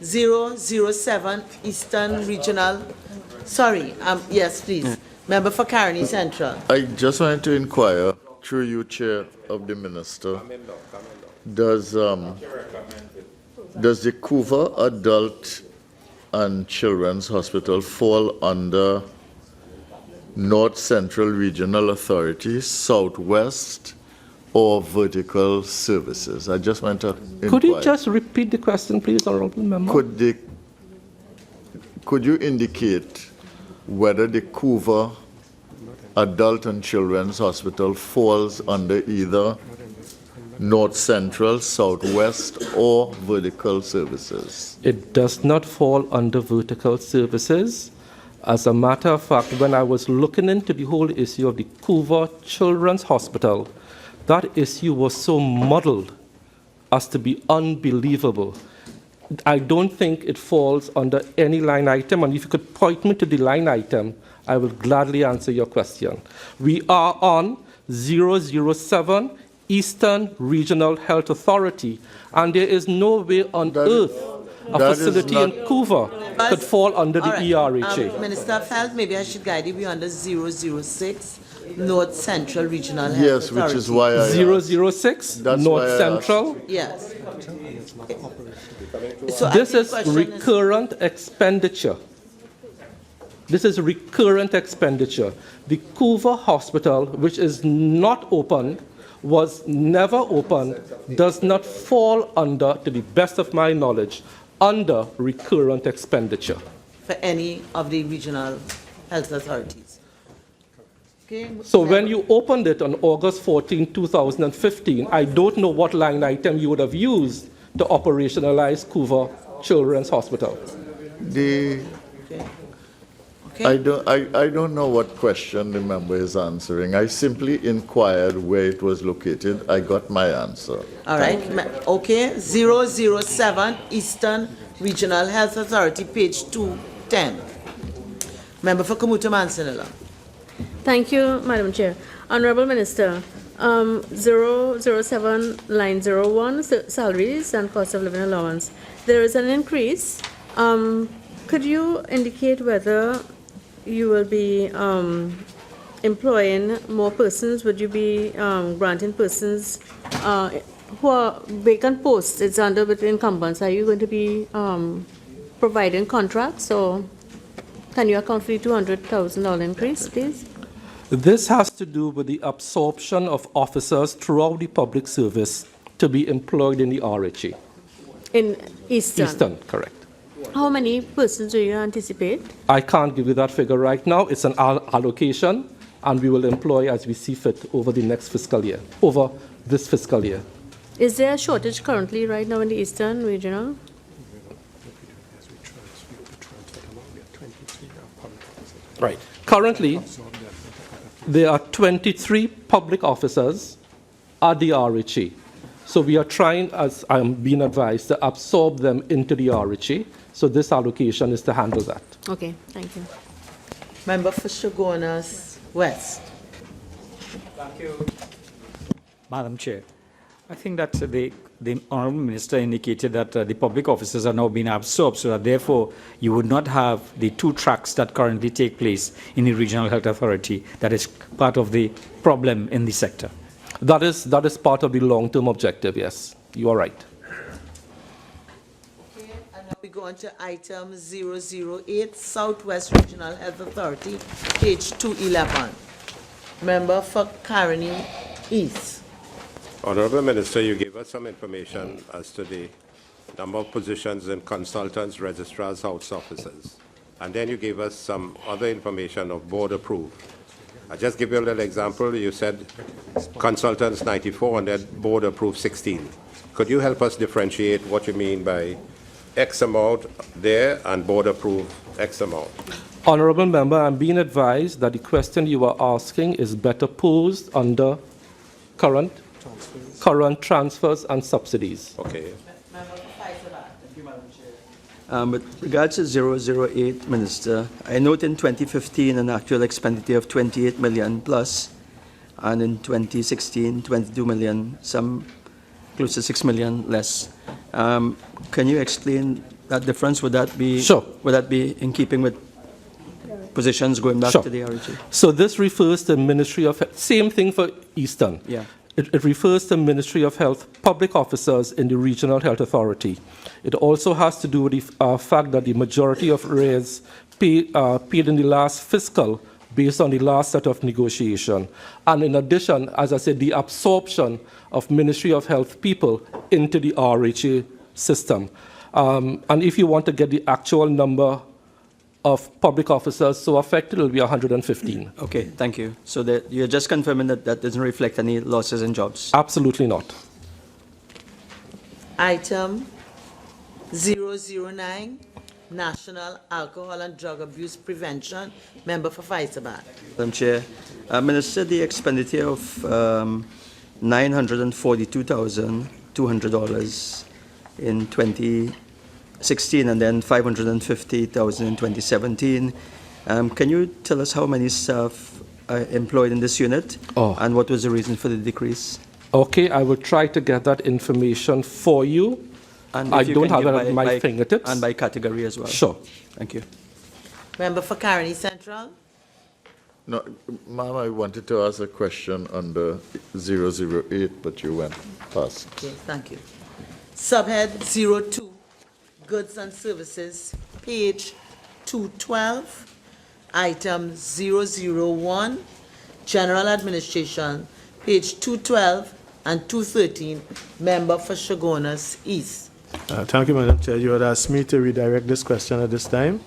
007 Eastern Regional, sorry, yes, please. Member for Caroni Central. I just wanted to inquire, through you, Chair of the Minister, does the Couva Adult and Children's Hospital fall under North Central Regional Authority, Southwest, or Vertical Services? I just want to inquire. Could you just repeat the question, please, Honorable Member? Could you indicate whether the Couva Adult and Children's Hospital falls under either North Central, Southwest, or Vertical Services? It does not fall under Vertical Services. As a matter of fact, when I was looking into the whole issue of the Couva Children's Hospital, that issue was so muddled as to be unbelievable. I don't think it falls under any line item, and if you could point me to the line item, I will gladly answer your question. We are on 007 Eastern Regional Health Authority, and there is no way on earth a facility in Couva could fall under the ERHA. Minister of Health, maybe I should guide you. We're under 006 North Central Regional Health Yes, Authority. which is why I 006 That's North why I Central. Yes. So This I is think recurrent expenditure. This is recurrent expenditure. The Couva Hospital, which is not opened, was never opened, does not fall under, to the best of my knowledge, under recurrent expenditure. for any of the regional health authorities. Okay. So when you opened it on August 14, 2015, I don't know what line item you would have used to operationalize Couva Children's Hospital. The I don't know what question the member is answering. I simply inquired where it was located. I got my answer. All right. Okay. 007 Eastern Regional Health Authority, page 210. Member for Kamuta Mansanilla. Thank you, Madam Chair. Honorable Minister, 007 line 01, salaries and cost of living allowance. There is an increase. Could you indicate whether you will be employing more persons? Would you be granting persons who are vacant posts? It's under with incumbents. Are you going to be providing contracts, or can you account for the $200,000 increase, please? This has to do with the absorption of officers throughout the public service to be employed in the RHA. In Eastern? Eastern, correct. How many persons do you anticipate? I can't give you that figure right now. It's an allocation, and we will employ as we see fit over the next fiscal year, over this fiscal year. Is there a shortage currently right now in the Eastern Regional? Right. Currently, there are 23 public officers at the RHA. So we are trying, as I'm being advised, to absorb them into the RHA. So this allocation is to handle that. Okay, thank you. Member for Shogunas West. Thank you, Madam Chair. I think that the Honourable Minister indicated that the public officers are now being absorbed, so that therefore you would not have the two tracks that currently take place in the Regional Health Authority. That is part of the problem in the sector. That is part of the long-term objective, yes. You are right. Okay, and now we go on to item 008, Southwest Regional Health Authority, page 211. Member for Caroni East. Honorable Minister, you gave us some information as to the number of positions in consultants, registrars, house officers. And then you gave us some other information of board approved. I'll just give you a little example. You said consultants 94 and then board approved 16. Could you help us differentiate what you mean by X amount there and board approved X amount? Honourable Member, I'm being advised that the question you are asking is better posed under current transfers and subsidies. Okay. With regards to 008, Minister, I note in 2015 an actual expenditure of 28 million plus, and in 2016, 22 million, some close to 6 million less. Can you explain that difference? Would that be Sure. Would that be in keeping with positions going back Sure. to the RHA? So this refers to Ministry of Health. Same thing for Eastern. Yeah. It refers to Ministry of Health public officers in the Regional Health Authority. It also has to do with the fact that the majority of arrears paid in the last fiscal based on the last set of negotiation. And in addition, as I said, the absorption of Ministry of Health people into the RHA system. And if you want to get the actual number of public officers so affected, it will be 115. Okay, thank you. So that you're just confirming that that doesn't reflect any losses in jobs? Absolutely not. Item 009, National Alcohol and Drug Abuse Prevention. Member for Faisabad. Madam Chair, Minister, the expenditure of $942,200 in 2016 and then $550,000 in 2017. Can you tell us how many staff are employed in this unit? And what was the reason for the decrease? Okay, I will try to get that information for you. And I if you don't can have give it at my fingertips. And by category as well. Sure. Thank you. Member for Caroni Central. No, ma'am, I wanted to ask a question under 008, but you went past. Okay, thank you. Subhead 02, Goods and Services, page 212. Item 001, General Administration, page 212 and 213. Member for Shogunas East. Thank you, Madam Chair. You had asked me to redirect this question at this time.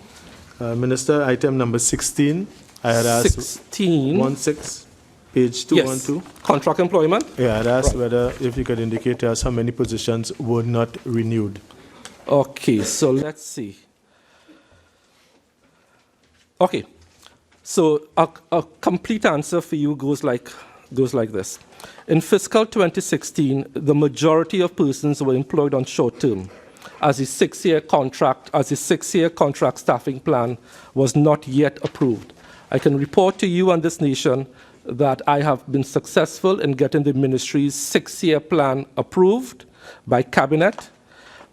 Minister, item number 16. I had asked 16. 16, page 212. Yes. Contract employment? Yeah, I had asked whether if you could indicate to us how many positions were not renewed. Okay, so let's see. Okay, so a complete answer for you goes like this. In fiscal 2016, the majority of persons were employed on short term, as a six-year contract staffing plan was not yet approved. I can report to you and this nation that I have been successful in getting the ministry's six-year plan approved by cabinet.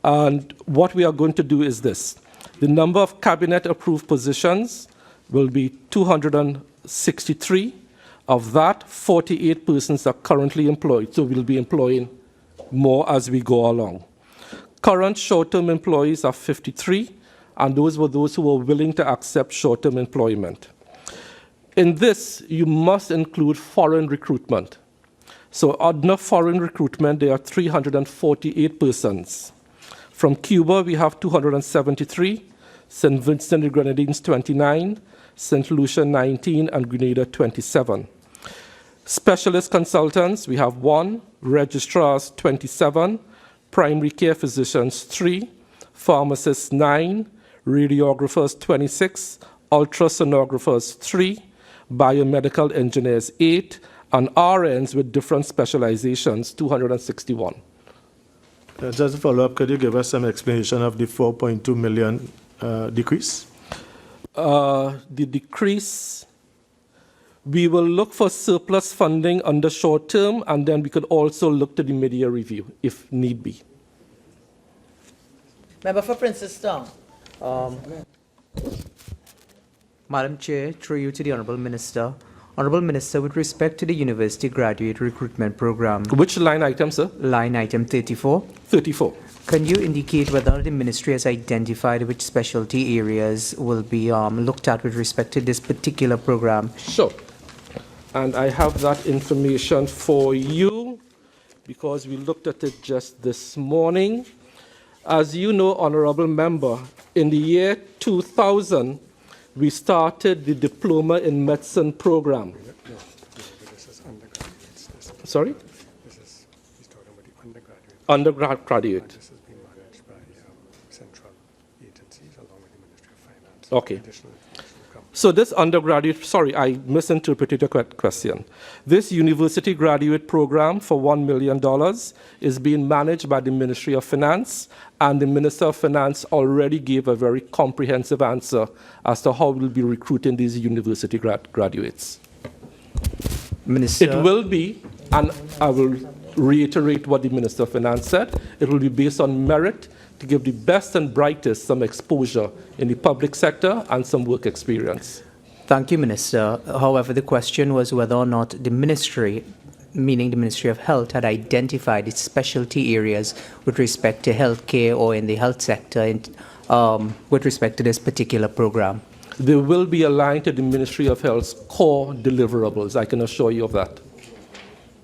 And what we are going to do is this. The number of cabinet-approved positions will be 263. Of that, 48 persons are currently employed, so we'll be employing more as we go along. Current short-term employees are 53, and those were those who were willing to accept short-term employment. In this, you must include foreign recruitment. So under foreign recruitment, there are 348 persons. From Cuba, we have 273, St. Vincent and Grenadines 29, St. Lucia 19, and Grenada 27. Specialist consultants, we have 1, registrars 27, primary care physicians 3, pharmacists 9, radiographers 26, ultrasonographers 3, biomedical engineers 8, and RNs with different specializations 261. Just a follow-up, could you give us some explanation of the 4.2 million decrease? The decrease, we will look for surplus funding under short term, and then we could also look to the mid-year review if need be. Member for Princess Town. Madam Chair, through you to the Honourable Minister. Honourable Minister, with respect to the University Graduate Recruitment Programme. Which line item, sir? Line item 34. 34. Can you indicate whether the Ministry has identified which specialty areas will be looked at with respect to this particular programme? Sure. And I have that information for you because we looked at it just this morning. As you know, Honourable Member, in the year 2000, we started the Diploma in Medicine program. No, this is undergraduate. Sorry? He's talking about the Undergraduate. And this is being managed by central agencies along with the Ministry of Finance. Okay. Additional come. So this undergraduate, sorry, I misinterpreted your question. This university graduate program for $1 million is being managed by the Ministry of Finance, and the Minister of Finance already gave a very comprehensive answer as to how we'll be recruiting these university graduates. Minister. It will be, and I will reiterate what the Minister of Finance said, it will be based on merit to give the best and brightest some exposure in the public sector and some work experience. Thank you, Minister. However, the question was whether or not the ministry, meaning the Ministry of Health, had identified its specialty areas with respect to healthcare or in the health sector with respect to this particular program. They will be aligned to the Ministry of Health's core deliverables. I can assure you of that.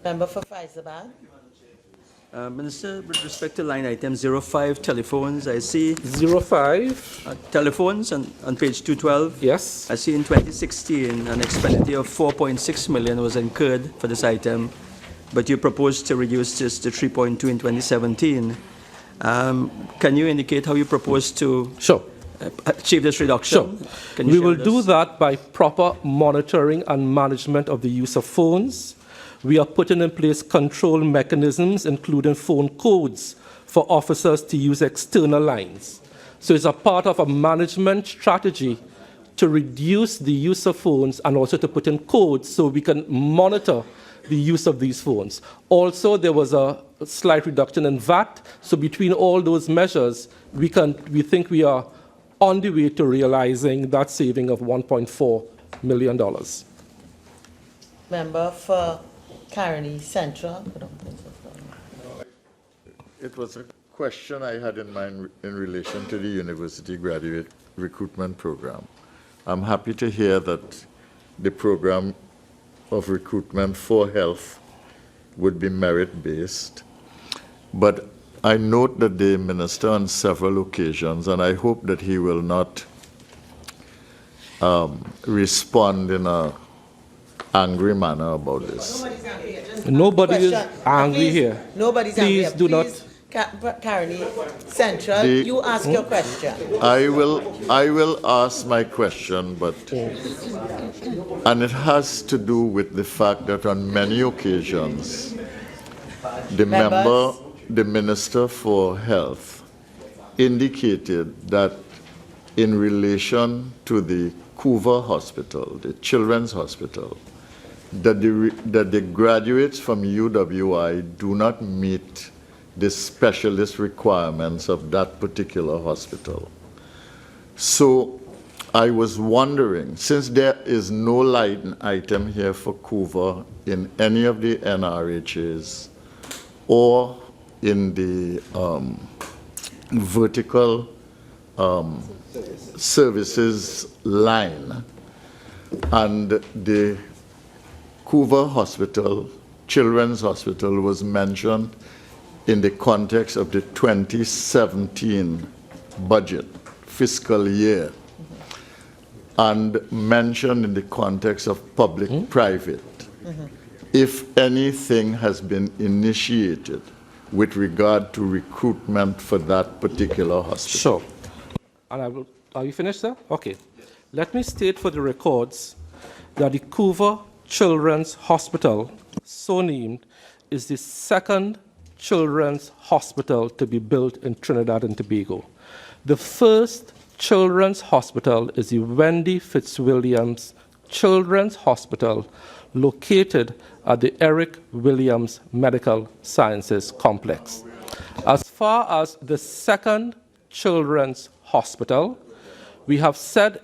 Member for Faizabad. Minister, with respect to line item 05, telephones, I see 05. Telephones on page 212. Yes. I see in 2016 an expenditure of 4.6 million was incurred for this item, but you proposed to reduce this to 3.2 in 2017. Can you indicate how you propose to achieve this reduction? Sure. We will do that by proper monitoring and management of the use of phones. We are putting in place control mechanisms, including phone codes, for officers to use external lines. So it's a part of a management strategy to reduce the use of phones and also to put in codes so we can monitor the use of these phones. Also, there was a slight reduction in VAT. So between all those measures, we think we are on the way to realizing that saving of $1.4 million. Member for Caroni Central. It was a question I had in mind in relation to the university graduate recruitment program. I'm happy to hear that the program of recruitment for health would be merit-based, but I note that the minister on several occasions, and I hope that he will not respond in an angry manner about this. Nobody is angry here. Nobody's Please angry. do not. Caroni Central, you ask your question. I will ask my question, and it has to do with the fact that on many occasions, the Minister for Health indicated that in relation to the Couva Hospital, the Children's Hospital, that the graduates from UWI do not meet the specialist requirements of that particular hospital. So I was wondering, since there is no line item here for Couva in any of the NRHs or in the vertical services line, and the Couva Hospital, Children's Hospital, was mentioned in the context of the 2017 budget fiscal year, and mentioned in the context of public-private. If anything has been initiated with regard to recruitment for that particular hospital. Sure. And are you finished, sir? Okay. Let me state for the records that the Couva Children's Hospital, so named, is the second children's hospital to be built in Trinidad and Tobago. The first children's hospital is the Wendy Fitzwilliams Children's Hospital, located at the Eric Williams Medical Sciences Complex. As far as the second children's hospital, we have said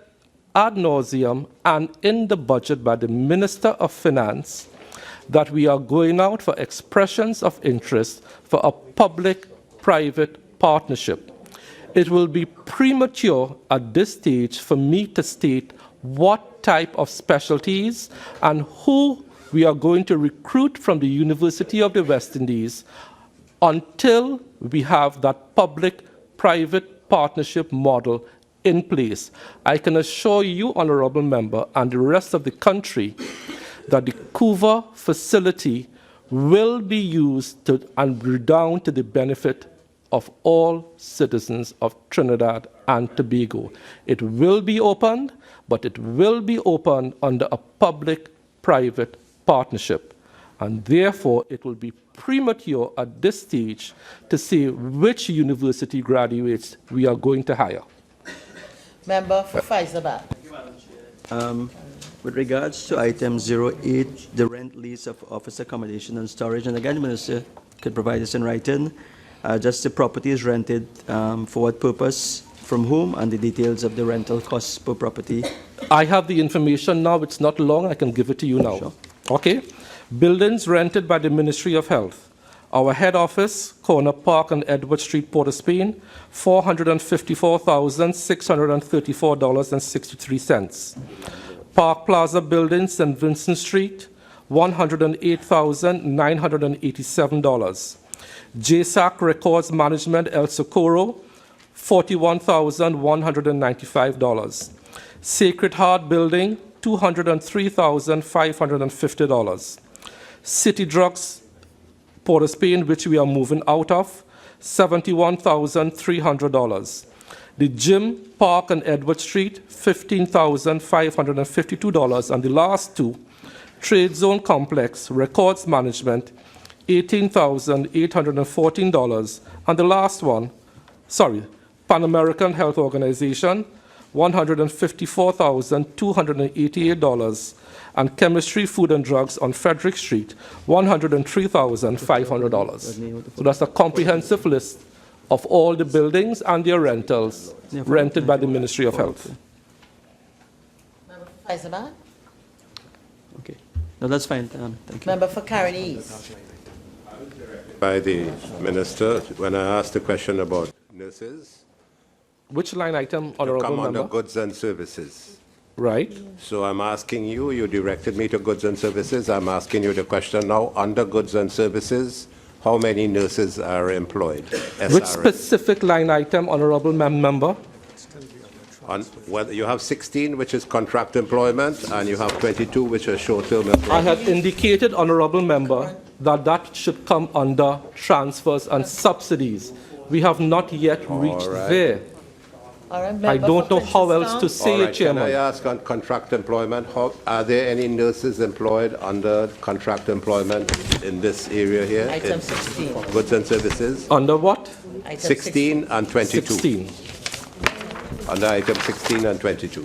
ad nauseum and in the budget by the Minister of Finance that we are going out for expressions of interest for a public-private partnership. It will be premature at this stage for me to state what type of specialties and who we are going to recruit from the University of the West Indies until we have that public-private partnership model in place. I can assure you, Honourable Member, and the rest of the country that the Couva facility will be used and redound to the benefit of all citizens of Trinidad and Tobago. It will be opened, but it will be opened under a public-private partnership. And therefore, it will be premature at this stage to say which university graduates we are going to hire. Member for Faizabad. With regards to item 08, the rent lease of office accommodation and storage, and again, the Minister could provide this in writing, just the property is rented for what purpose, from whom, and the details of the rental costs per property. I have the information now. It's not long. I can give it to you now. Sure. Okay. Buildings rented by the Ministry of Health. Our head office, Corner Park and Edward Street, Port of Spain, $454,634.63. Park Plaza Building, St. Vincent Street, $108,987. JSAC Records Management, El Socorro, $41,195. Sacred Heart Building, $203,550. City Drugs, Port of Spain, which we are moving out of, $71,300. The Gym, Park and Edward Street, $15,552. And the last two, Trade Zone Complex, Records Management, $18,814. And the last one, Pan American Health Organization, $154,288. And Chemistry, Food and Drugs on Frederick Street, $103,500. So that's a comprehensive list of all the buildings and their rentals rented by the Ministry of Health. Member for Faisalabad? Okay. No, that's fine. Thank you. Member for Karen East? By the Minister, when I asked the question about nurses, Which line item, to Honorable come Member? under goods and services. Right. So I'm asking you, you directed me to goods and services. I'm asking you the question now, under goods and services, how many nurses are employed? Which SRS? specific line item, Honorable Member? Well, you have 16, which is contract employment, and you have 22, which is short-term employment. I have indicated, Honorable Member, that that should come under transfers and subsidies. We have not yet reached right. there. All right, I member don't for know how else to Princeton? say All it, right, can I Chairman. ask on contract employment, are there any nurses employed under contract employment in this area here? Item in 16. Goods and services? Under what? Item 16 and 22. 16. Under item 16 and 22.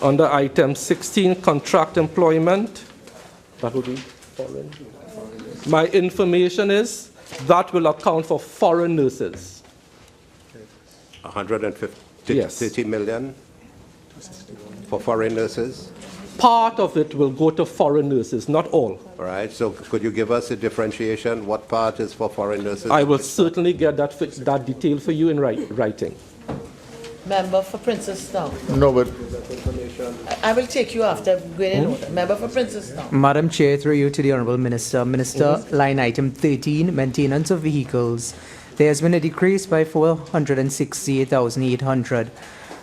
Under item 16, contract employment, that would be foreign. My information is that will account for foreign nurses. 150, Yes. 30 million for foreign nurses? Part of it will go to foreign nurses, not all. All right, so could you give us a differentiation? What part is for foreign nurses? I will certainly get that detail for you in writing. Member for Princeton? No, but I will take you after going in order. Member for Princeton? Madam Chair, through you to the Honourable Minister. Minister, line item 13, maintenance of vehicles. There has been a decrease by 468,800.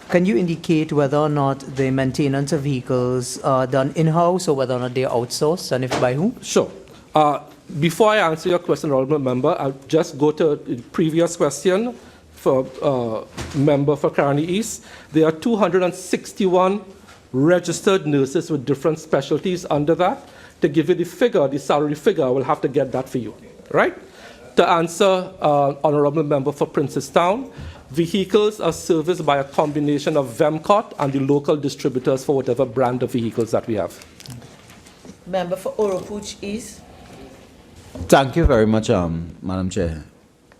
Can you indicate whether or not the maintenance of vehicles are done in-house or whether or not they are outsourced, and if by whom? Sure. Before I answer your question, Honourable Member, I'll just go to the previous question for Member for Carney East. There are 261 registered nurses with different specialties under that. To give you the figure, the salary figure, I will have to get that for you, right? To answer Honourable Member for Princestown, vehicles are serviced by a combination of VEMCOT and the local distributors for whatever brand of vehicles that we have. Member for Oropouche East? Thank you very much, Madam Chair.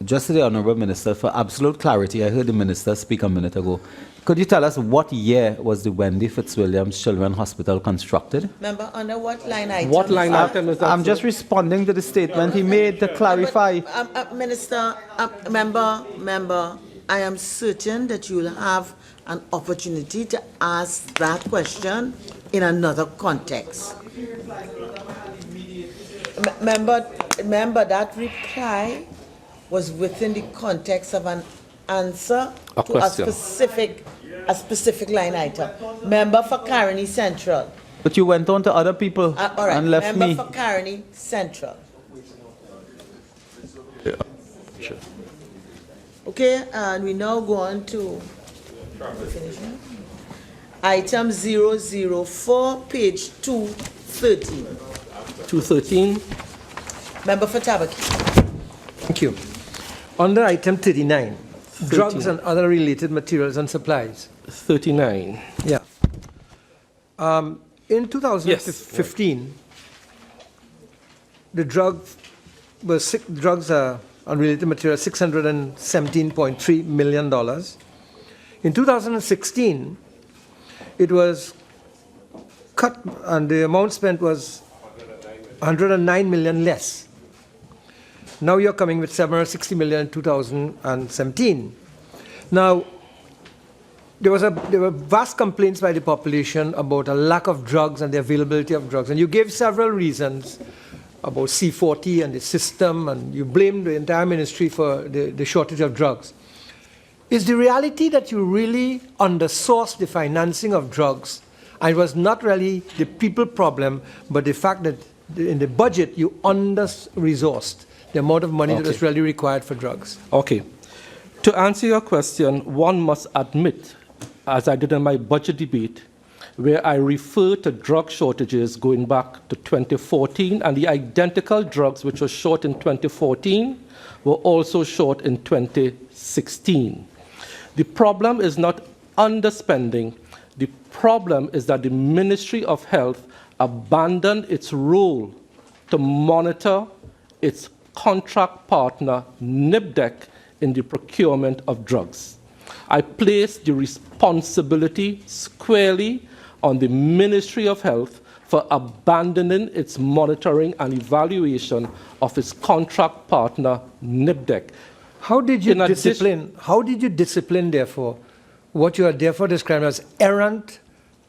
Just to the Honourable Minister, for absolute clarity, I heard the Minister speak a minute ago. Could you tell us what year was the Wendy Fitzwilliams Children's Hospital constructed? Member, under what line item? What line item is that? I'm just responding to the statement he made to clarify. Member, I am certain that you will have an opportunity to ask that question in another context. Member, that reply was within the context of an answer to a specific line item. Member for Carney Central. But you went on to other people All right. and left me. Member for Carney Central. yeah, sure. Okay, and we now go on to item 004, page 213. 213. Member for Tabaki. Thank you. Under item 39, drugs and other related materials and supplies. 39. Yeah. in 2015, the drugs are unrelated material, $617.3 million. In 2016, it was cut, and the amount spent was 109 million less. Now you're coming with 760 million in 2017. Now, there were vast complaints by the population about a lack of drugs and the availability of drugs. And you gave several reasons about C40 and the system, and you blamed the entire ministry for the shortage of drugs. Is the reality that you really undersourced the financing of drugs, and it was not really the people problem, but the fact that in the budget you under-resourced the amount of money that was really required for drugs? Okay. To answer your question, one must admit, as I did in my budget debate, where I referred to drug shortages going back to 2014, and the identical drugs which were short in 2014 were also short in 2016. The problem is not underspending. The problem is that the Ministry of Health abandoned its role to monitor its contract partner, NIPDEC, in the procurement of drugs. I place the responsibility squarely on the Ministry of Health for abandoning its monitoring and evaluation of its contract partner, NIPDEC. How did you discipline, therefore, what you are therefore describing as errant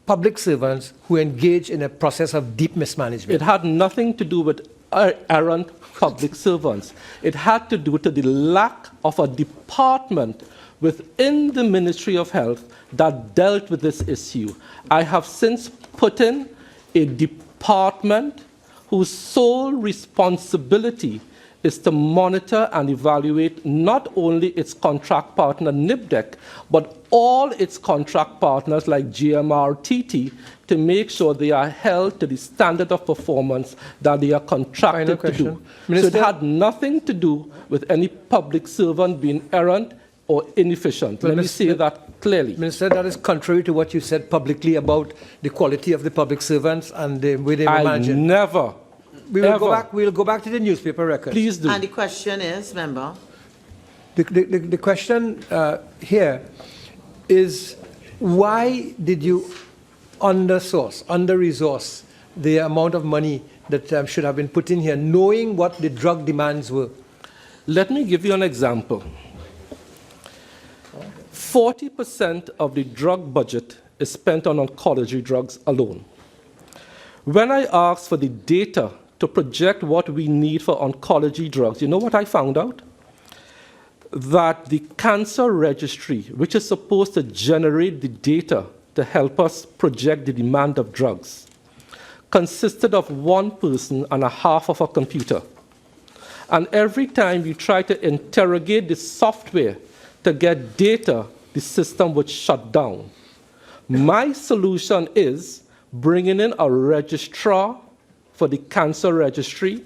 public servants who engage in a process of deep mismanagement? It had nothing to do with errant public servants. It had to do with the lack of a department within the Ministry of Health that dealt with this issue. I have since put in a department whose sole responsibility is to monitor and evaluate not only its contract partner, NIPDEC, but all its contract partners like GMRTT to make sure they are held to the standard of performance that they are contracted to do. Minister, so it had nothing to do with any public servant being errant or inefficient. Let me say that clearly. Minister, that is contrary to what you said publicly about the quality of the public servants and the way they were managed. We'll go back to the newspaper records. Please do. And the question is, member? The question here is, why did you under-resource the amount of money that should have been put in here, knowing what the drug demands were? Let me give you an example. 40% of the drug budget is spent on oncology drugs alone. When I asked for the data to project what we need for oncology drugs, you know what I found out? That the cancer registry, which is supposed to generate the data to help us project the demand of drugs, consisted of one person and a half of a computer. And every time you try to interrogate the software to get data, the system would shut down. My solution is bringing in a registrar for the cancer registry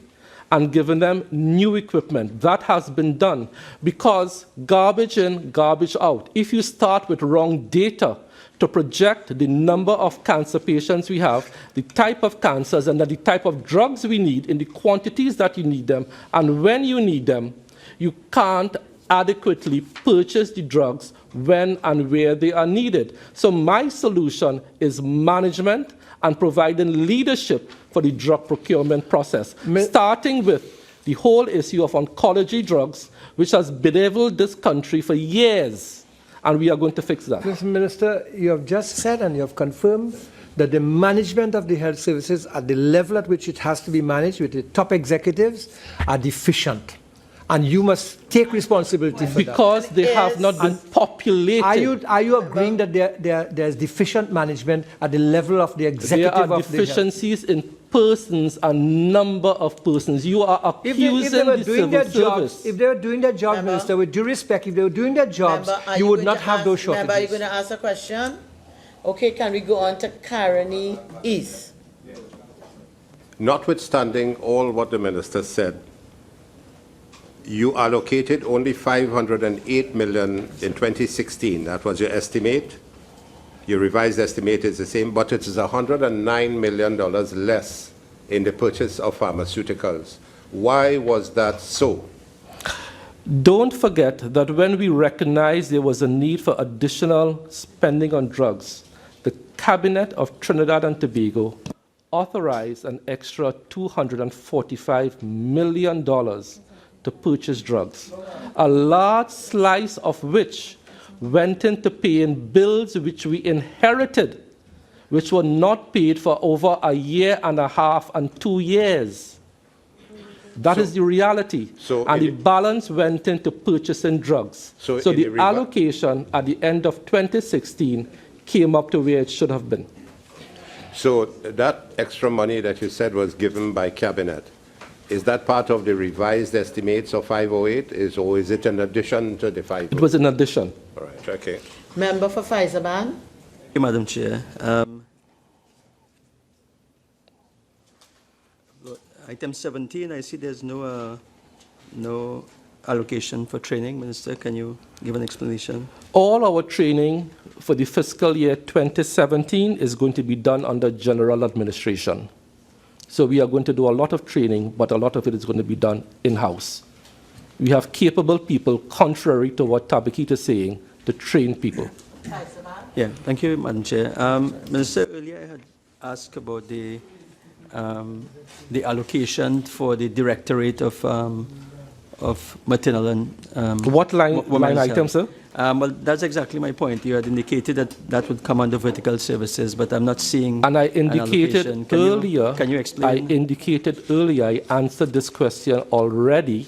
and giving them new equipment. That has been done because garbage in, garbage out. If you start with wrong data to project the number of cancer patients we have, the type of cancers and the type of drugs we need in the quantities that you need them, and when you need them, you can't adequately purchase the drugs when and where they are needed. So my solution is management and providing leadership for the drug procurement process, starting with the whole issue of oncology drugs, which has bedeviled this country for years, and we are going to fix that. Mr. Minister, you have just said and you have confirmed that the management of the health services at the level at which it has to be managed with the top executives are deficient. And you must take responsibility for that. Because they have not been populated. Are you agreeing that there's deficient management at the level of the executive of the health? There are deficiencies in persons and number of persons. You are accusing the civil service. If they were doing their job, Minister, with due respect, if they were doing their jobs, you would not have those shortages. Member, are you going to ask a question? Okay, can we go on to Caroni East? Notwithstanding all what the minister said, you allocated only $508 million in 2016. That was your estimate. your revised estimate is the same, but it is $109 million less in the purchase of pharmaceuticals. Why was that so? Don't forget that when we recognized there was a need for additional spending on drugs, the Cabinet of Trinidad and Tobago authorized an extra $245 million to purchase drugs, a large slice of which went into paying bills which we inherited, which were not paid for over a year and a half and 2 years. That is the reality. And the balance went into purchasing drugs. So the allocation at the end of 2016 came up to where it should have been. So that extra money that you said was given by Cabinet, is that part of the revised estimates of 508, or is it in addition to the 508? It was in addition. All right, okay. Member for Faizaban. Thank you, Madam Chair. Item 17, I see there's no allocation for training. Minister, can you give an explanation? All our training for the fiscal year 2017 is going to be done under general administration. So we are going to do a lot of training, but a lot of it is going to be done in-house. We have capable people, contrary to what Tabakit is saying, to train people. Yeah, thank you, Madam Chair. Minister, earlier I had asked about the allocation for the Directorate of Maternal and what line item, sir? Well, that's exactly my point. You had indicated that that would come under vertical services, but I'm not seeing. And I indicated earlier. Can you explain? I indicated earlier. I answered this question already.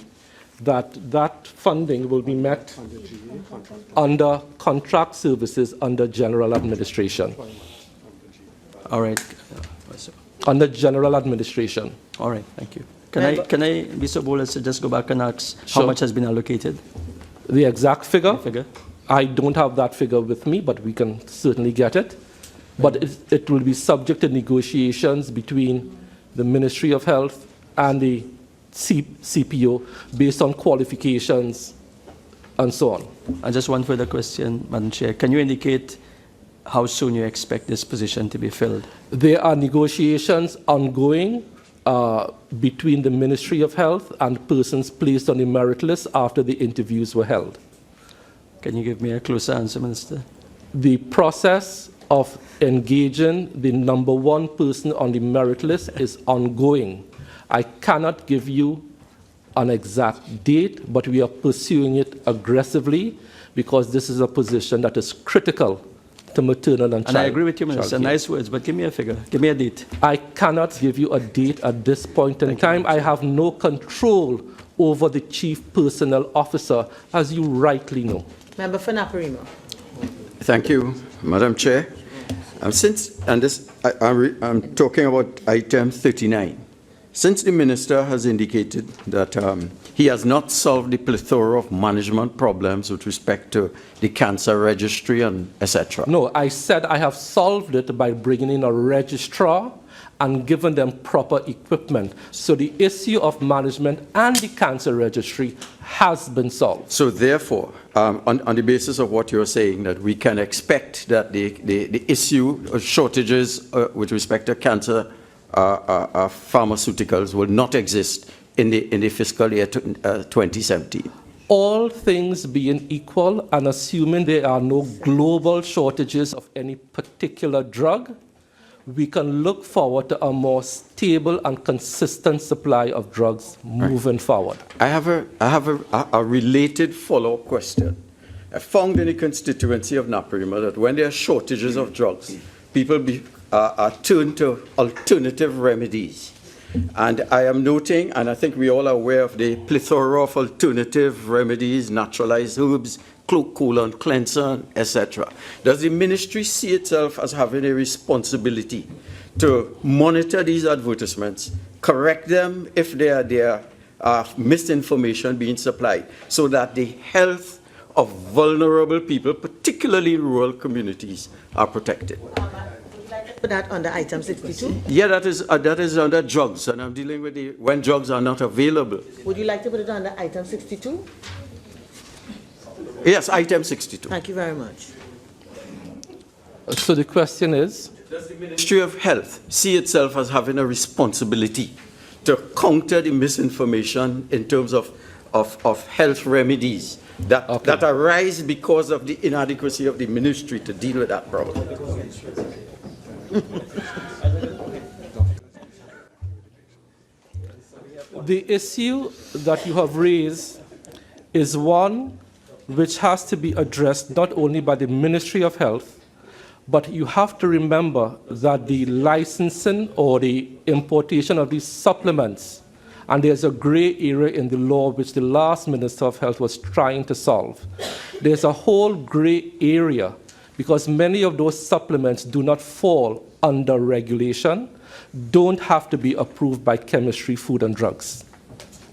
That funding will be met under contract services under general administration. All right. Under general administration. All right. Thank you. Can I be so bold as to just go back and ask how much has been allocated? The exact figure? I don't have that figure with me, but we can certainly get it. But it will be subject to negotiations between the Ministry of Health and the CPO based on qualifications and so on. And just one further question, Madam Chair. Can you indicate how soon you expect this position to be filled? There are negotiations ongoing between the Ministry of Health and persons placed on the merit list after the interviews were held. Can you give me a closer answer, Minister? The process of engaging the number one person on the merit list is ongoing. I cannot give you an exact date, but we are pursuing it aggressively because this is a position that is critical to maternal and child. And I agree with you, Minister. Nice words, but give me a figure. Give me a date. I cannot give you a date at this point in time. I have no control over the Chief Personnel Officer, as you rightly know. Member for Naparima. Thank you, Madam Chair. I'm talking about item 39. Since the Minister has indicated that he has not solved the plethora of management problems with respect to the cancer registry and etc. No, I said I have solved it by bringing in a registrar and giving them proper equipment. So the issue of management and the cancer registry has been solved. So therefore, on the basis of what you're saying, that we can expect that the issue of shortages with respect to cancer pharmaceuticals will not exist in the fiscal year 2017. All things being equal and assuming there are no global shortages of any particular drug, we can look forward to a more stable and consistent supply of drugs moving forward. I have a related follow-up question. I found in the constituency of Naparima that when there are shortages of drugs, people are turned to alternative remedies. And I am noting, and I think we all are aware of the plethora of alternative remedies, naturalized herbs, colon cleanser, etc. Does the ministry see itself as having a responsibility to monitor these advertisements, correct them if there are misinformation being supplied, so that the health of vulnerable people, particularly rural communities, are protected? Put that under item 62? Yeah, that is under drugs, and I'm dealing with when drugs are not available. Would you like to put it under item 62? Yes, item 62. Thank you very much. So the question is? Does the Ministry of Health see itself as having a responsibility to counter the misinformation in terms of health remedies that arise because of the inadequacy of the ministry to deal with that problem? The issue that you have raised is one which has to be addressed not only by the Ministry of Health, but you have to remember that the licensing or the importation of these supplements, and there's a gray area in the law which the last Minister of Health was trying to solve. There's a whole gray area because many of those supplements do not fall under regulation, don't have to be approved by Chemistry, Food and Drugs.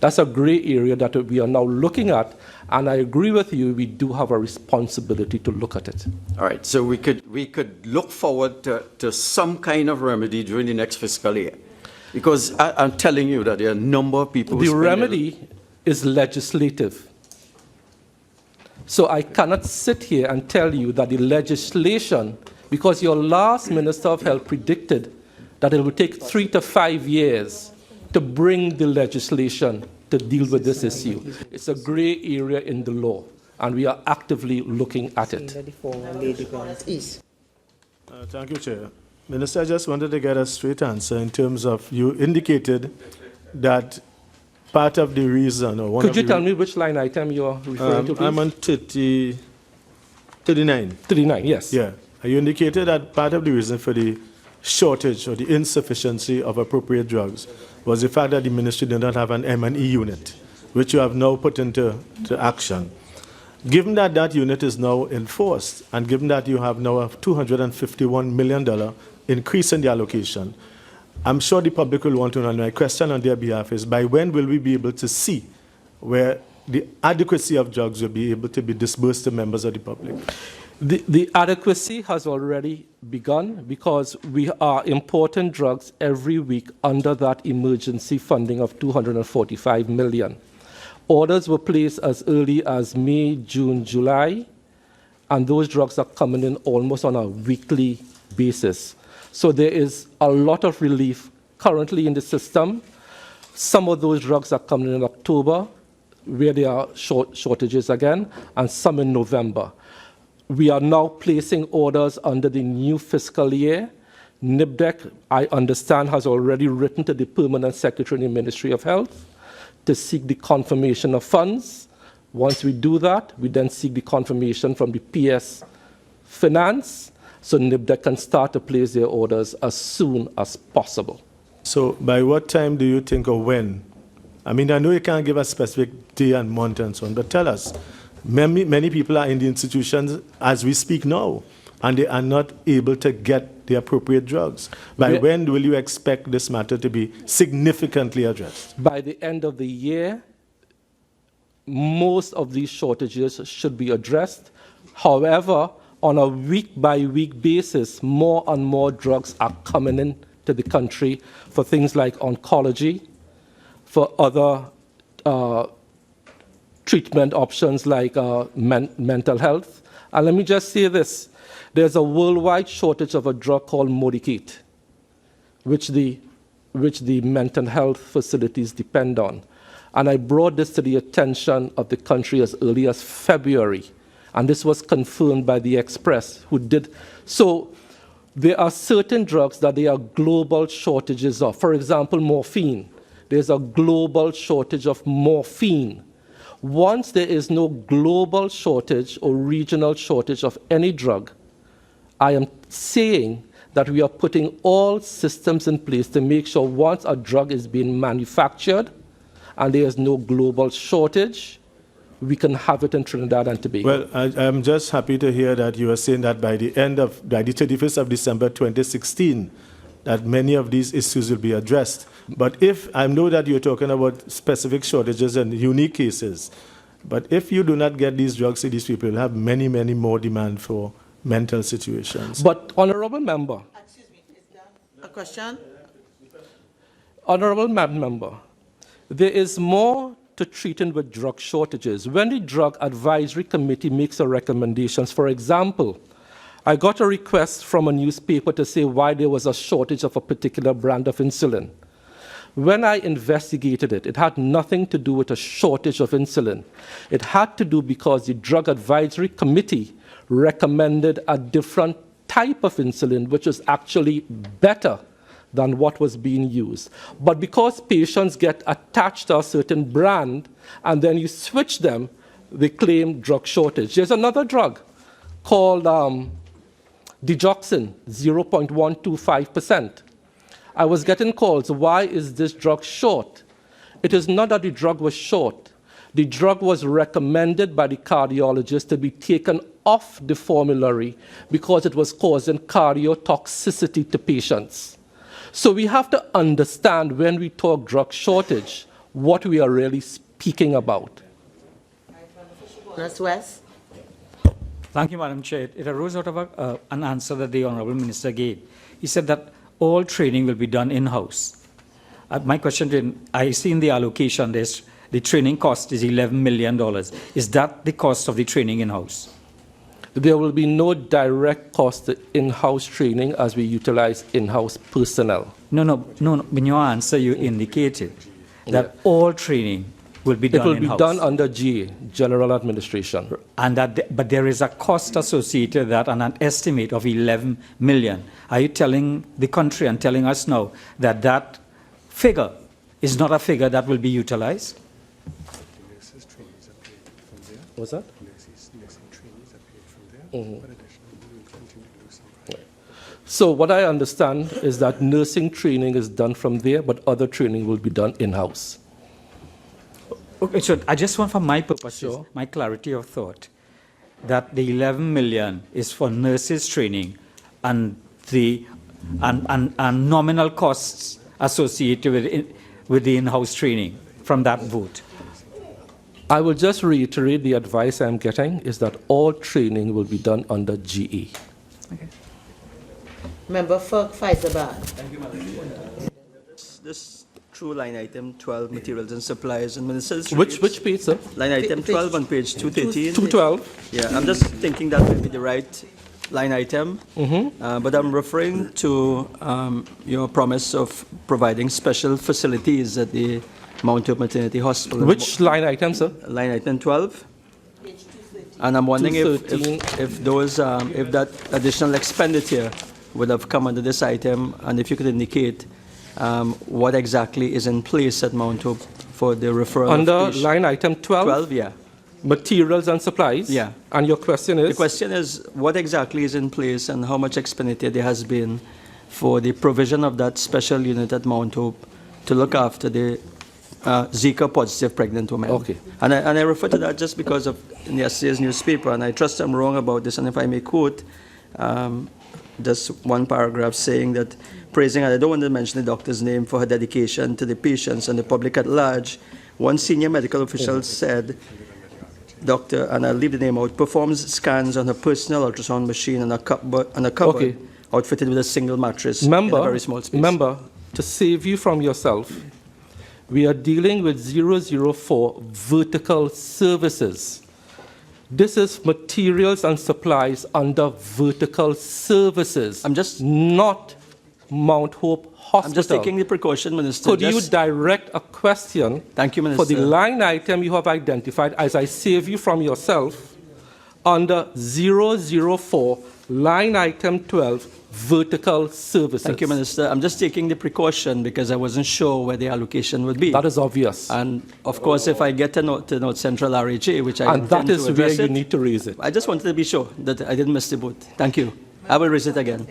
That's a gray area that we are now looking at, and I agree with you, we do have a responsibility to look at it. All right, so we could look forward to some kind of remedy during the next fiscal year. Because I'm telling you that there are a number of people... The remedy is legislative. So I cannot sit here and tell you that the legislation, because your last Minister of Health predicted that it will take 3 to 5 years to bring the legislation to deal with this issue. It's a gray area in the law, and we are actively looking at it. Thank you, Chair. Minister, I just wanted to get a straight answer in terms of, you indicated that part of the reason, or one Could you tell me which line item you're referring to, please? I'm on 39. 39, yes. Yeah. You indicated that part of the reason for the shortage or the insufficiency of appropriate drugs was the fact that the ministry did not have an M&E unit, which you have now put into action. Given that that unit is now enforced, and given that you have now a $251 million increase in the allocation, I'm sure the public will want to know, and my question on their behalf is, by when will we be able to see where the adequacy of drugs will be able to be disbursed to members of the public? The adequacy has already begun because we are importing drugs every week under that emergency funding of $245 million. Orders were placed as early as May, June, July, and those drugs are coming in almost on a weekly basis. So there is a lot of relief currently in the system. Some of those drugs are coming in October, where there are shortages again, and some in November. We are now placing orders under the new fiscal year. NIBDEC, I understand, has already written to the Permanent Secretary in the Ministry of Health to seek the confirmation of funds. Once we do that, we then seek the confirmation from the PS Finance, so NIBDEC can start to place their orders as soon as possible. So by what time do you think, or when? I mean, I know you can't give a specific day and month and so on, but tell us. Many people are in the institutions as we speak now, and they are not able to get the appropriate drugs. By when will you expect this matter to be significantly addressed? By the end of the year, most of these shortages should be addressed. However, on a week-by-week basis, more and more drugs are coming into the country for things like oncology, for other treatment options like mental health. And let me just say this. There's a worldwide shortage of a drug called Modicate, which the mental health facilities depend on. And I brought this to the attention of the country as early as February. And this was confirmed by the Express, who did. So there are certain drugs that there are global shortages of. For example, morphine. There's a global shortage of morphine. Once there is no global shortage or regional shortage of any drug, I am saying that we are putting all systems in place to make sure once a drug is being manufactured and there is no global shortage, we can have it in Trinidad and Tobago. Well, I'm just happy to hear that you are saying that by the 31st of December 2016, that many of these issues will be addressed. But if, I know that you're talking about specific shortages and unique cases, but if you do not get these drugs to these people, you'll have many, many more demand for mental situations. But, Honorable Member. Excuse me, is there a question? Honorable Member, there is more to treating with drug shortages. When the Drug Advisory Committee makes a recommendations, for example, I got a request from a newspaper to say why there was a shortage of a particular brand of insulin. When I investigated it, it had nothing to do with a shortage of insulin. It had to do because the Drug Advisory Committee recommended a different type of insulin, which is actually better than what was being used. But because patients get attached to a certain brand and then you switch them, they claim drug shortage. There's another drug called digoxin, 0.125%. I was getting calls, why is this drug short? It is not that the drug was short. The drug was recommended by the cardiologist to be taken off the formulary because it was causing cardiotoxicity to patients. So we have to understand when we talk drug shortage, what we are really speaking about. Ms. West? Thank you, Madam Chair. It arose out of an answer that the Honourable Minister gave. He said that all training will be done in-house. My question to him, I see in the allocation, the training cost is $11 million. Is that the cost of the training in-house? There will be no direct cost to in-house training as we utilize in-house personnel. No. In your answer, you indicated that all training will be done in-house. It will be done under GA, General Administration. And but there is a cost associated with that and an estimate of 11 million. Are you telling the country and telling us now that that figure is not a figure that will be utilized? What's that? So what I understand is that nursing training is done from there, but other training will be done in-house. Okay, so I just want, for my purposes, my clarity of thought, that the 11 million is for nurses training and the and nominal costs associated with the in-house training from that vote. I will just reiterate the advice I'm getting is that all training will be done under GE. Okay. Member for Faisalabad. Thank you, Madam. This through line item 12, materials and supplies, and Minister's Which page, sir? Line item 12 on page 213. 212. Yeah, I'm just thinking that may be the right line item, but I'm referring to your promise of providing special facilities at the Mount Hope Maternity Hospital. Which line item, sir? Line item 12. And I'm wondering if those if that additional expenditure would have come under this item, and if you could indicate what exactly is in place at Mount Hope for the referral. Under line item 12? 12, yeah. Materials and supplies? Yeah. And your question is? The question is, what exactly is in place and how much expenditure there has been for the provision of that special unit at Mount Hope to look after the Zika positive pregnant women. Okay. And I refer to that just because of in yesterday's newspaper, and I trust I'm wrong about this, and if I may quote just one paragraph saying that, praising, and I don't want to mention the doctor's name, for her dedication to the patients and the public at large. One senior medical official said, Doctor, and I'll leave the name out, performs scans on her personal ultrasound machine and a cupboard outfitted with a single mattress in a very small space. Remember, to save you from yourself, we are dealing with 004 vertical services. This is materials and supplies under vertical services. I'm just not Mount Hope Hospital. I'm just taking the precaution, Minister. Could you direct a question? Thank you, Minister. For the line item you have identified, as I save you from yourself, under 004, line item 12, vertical services. Thank you, Minister. I'm just taking the precaution because I wasn't sure where the allocation would be. That is obvious. And of course, if I get to North Central RHA, which I and that is where you need to raise it. I just wanted to be sure that I didn't miss the boat. Thank you. I will raise it again.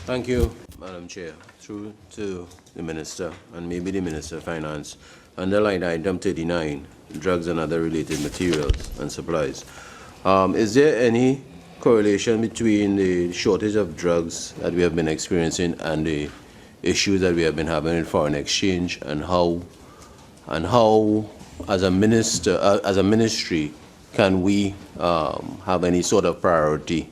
Thank you, Madam Chair. Through to the Minister and maybe the Minister of Finance. Under line item 39, drugs and other related materials and supplies. Is there any correlation between the shortage of drugs that we have been experiencing and the issues that we have been having in foreign exchange, and how as a ministry can we have any sort of priority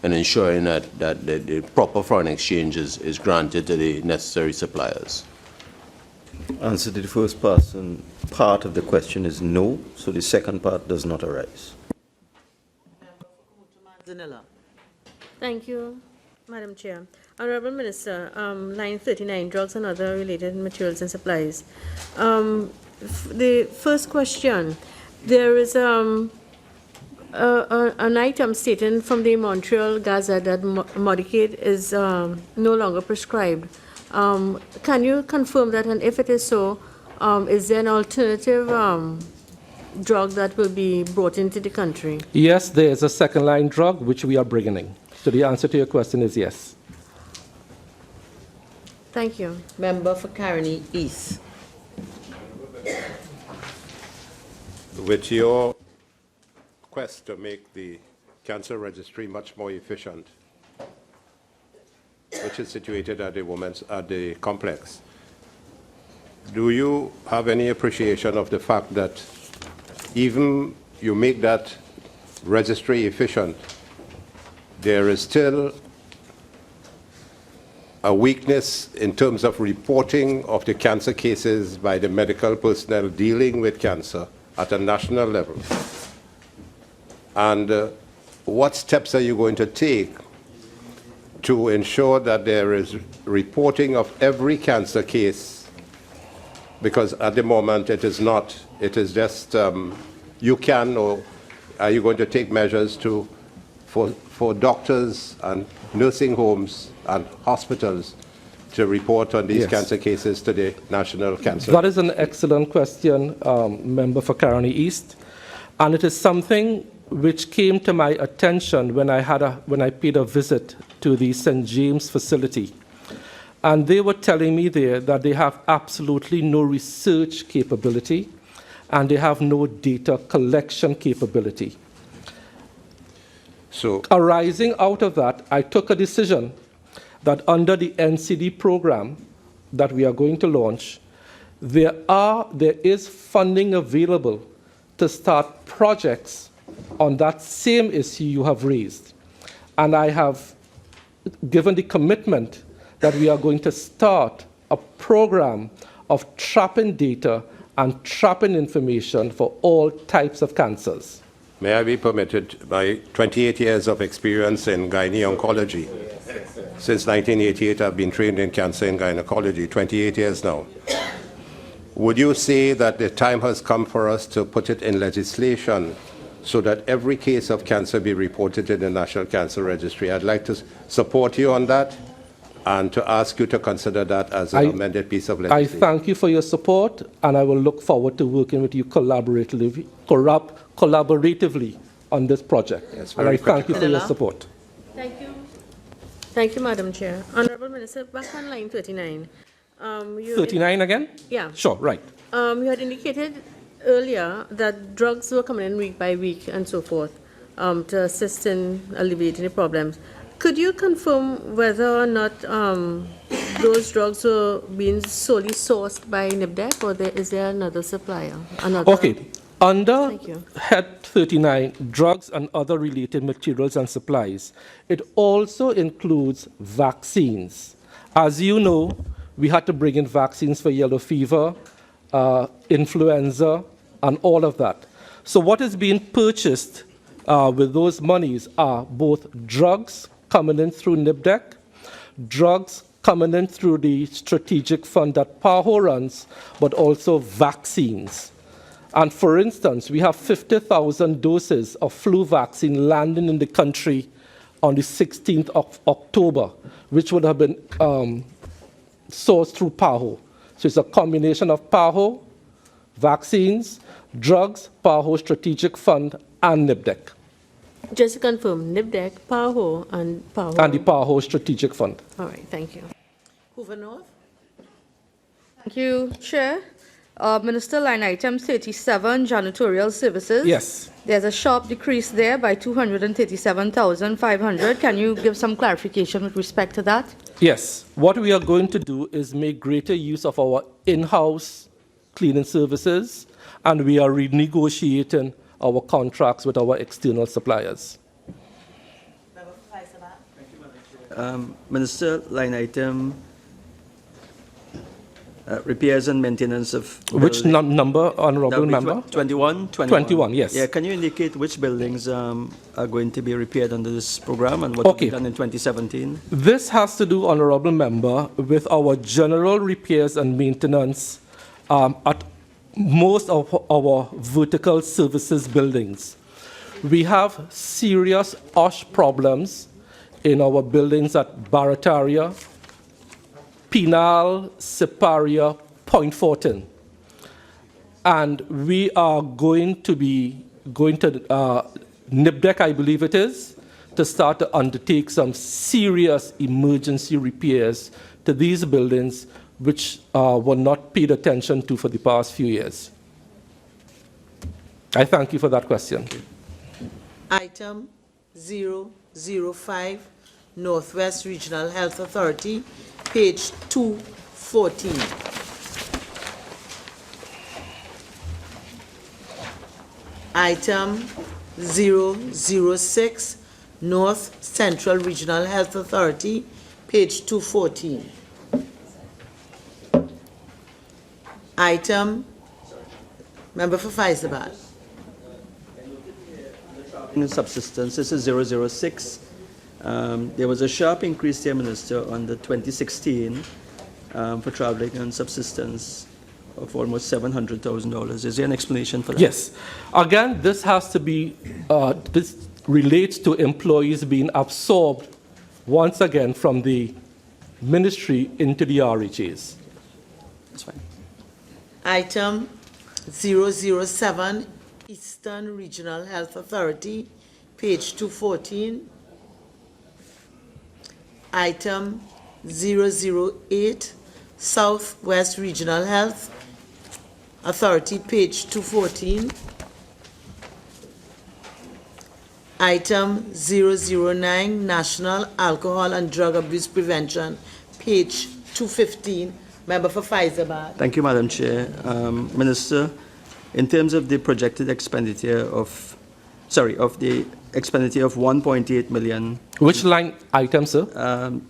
in ensuring that the proper foreign exchange is granted to the necessary suppliers? Answer to the first part of the question is no, so the second part does not arise. Zanilla. Thank you, Madam Chair. Honorable Minister, line 39, drugs and other related materials and supplies. The first question, there is an item stating from the Montreal Gazette that Modicate is no longer prescribed. Can you confirm that, and if it is so, is there an alternative drug that will be brought into the country? Yes, there is a second-line drug which we are bringing in. So the answer to your question is yes. Thank you. Member for Caroni East. With your quest to make the cancer registry much more efficient, which is situated at the complex, do you have any appreciation of the fact that even you make that registry efficient, there is still a weakness in terms of reporting of the cancer cases by the medical personnel dealing with cancer at a national level? And what steps are you going to take to ensure that there is reporting of every cancer case? Because at the moment it is not. It is just you can, or are you going to take measures for doctors and nursing homes and hospitals to report on these cancer cases to the National Cancer? That is an excellent question, Member for Caroni East. And it is something which came to my attention when I paid a visit to the St. James facility. And they were telling me there that they have absolutely no research capability and they have no data collection capability. So, arising out of that, I took a decision that under the NCD program that we are going to launch, there is funding available to start projects on that same issue you have raised. And I have given the commitment that we are going to start a program of trapping data and trapping information for all types of cancers. May I be permitted, my 28 years of experience in gynae oncology. Since 1988, I've been trained in cancer and gynecology, 28 years now. Would you say that the time has come for us to put it in legislation so that every case of cancer be reported in the National Cancer Registry? I'd like to support you on that and to ask you to consider that as an amended piece of legislation. I thank you for your support, and I will look forward to working with you collaboratively on this project. Yes, and I thank you for your support. Thank you. Thank you, Madam Chair. Honorable Minister, back on line 39. 39 again? Yeah. Sure, right. You had indicated earlier that drugs were coming in week by week and so forth to assist in alleviating the problems. Could you confirm whether or not those drugs were being solely sourced by NIBDEC, or is there another supplier? Okay. Under Head 39, drugs and other related materials and supplies, it also includes vaccines. As you know, we had to bring in vaccines for yellow fever, influenza, and all of that. So what is being purchased with those monies are both drugs coming in through NIBDEC, drugs coming in through the strategic fund that PAHO runs, but also vaccines. And for instance, we have 50,000 doses of flu vaccine landing in the country on the 16th of October, which would have been sourced through PAHO. So it's a combination of PAHO, vaccines, drugs, PAHO strategic fund, and NIBDEC. Just to confirm, NIBDEC, PAHO, and PAHO. And the PAHO strategic fund. All right, thank you. Hoover North. Thank you, Chair. Minister, line item 37, janitorial services. Yes. There's a sharp decrease there by 237,500. Can you give some clarification with respect to that? Yes. What we are going to do is make greater use of our in-house cleaning services, and we are renegotiating our contracts with our external suppliers. Minister, line item repairs and maintenance of... Which number, Honorable Member? 21? 21, yes. Yeah, can you indicate which buildings are going to be repaired under this program and what will be done in 2017? This has to do, Honorable Member, with our general repairs and maintenance at most of our vertical services buildings. We have serious OSH problems in our buildings at Barataria, Penal, Siparia, Point Fortin. And we are going to NIPDEC, I believe it is, to start to undertake some serious emergency repairs to these buildings which were not paid attention to for the past few years. I thank you for that question. Item 005, Northwest Regional Health Authority, page 214. Item 006, North Central Regional Health Authority, page 214. Item, member for Faizabad. In subsistence, this is 006. There was a sharp increase there, Minister, on the 2016 for traveling and subsistence of almost $700,000. Is there an explanation for that? Yes. Again, this has to be, this relates to employees being absorbed once again from the ministry into the RHAs. That's fine. Item 007, Eastern Regional Health Authority, page 214. Item 008, Southwest Regional Health Authority, page 214. Item 009, National Alcohol and Drug Abuse Prevention, page 215. Member for Faizabad. Thank you, Madam Chair. Minister, in terms of the projected expenditure of, the expenditure of 1.8 million. Which line item, sir?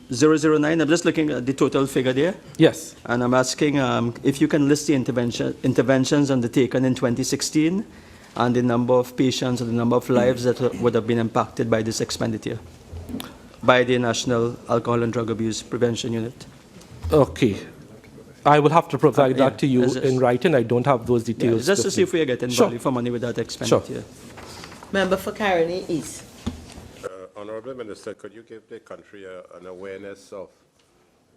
009, I'm just looking at the total figure there. Yes. And I'm asking if you can list the interventions undertaken in 2016 and the number of patients or the number of lives that would have been impacted by this expenditure by the National Alcohol and Drug Abuse Prevention Unit. Okay. I will have to provide that to you in writing. I don't have those details. Just to see if we are getting value for money with that expenditure. Member for Caroni East. Honorable Minister, could you give the country an awareness of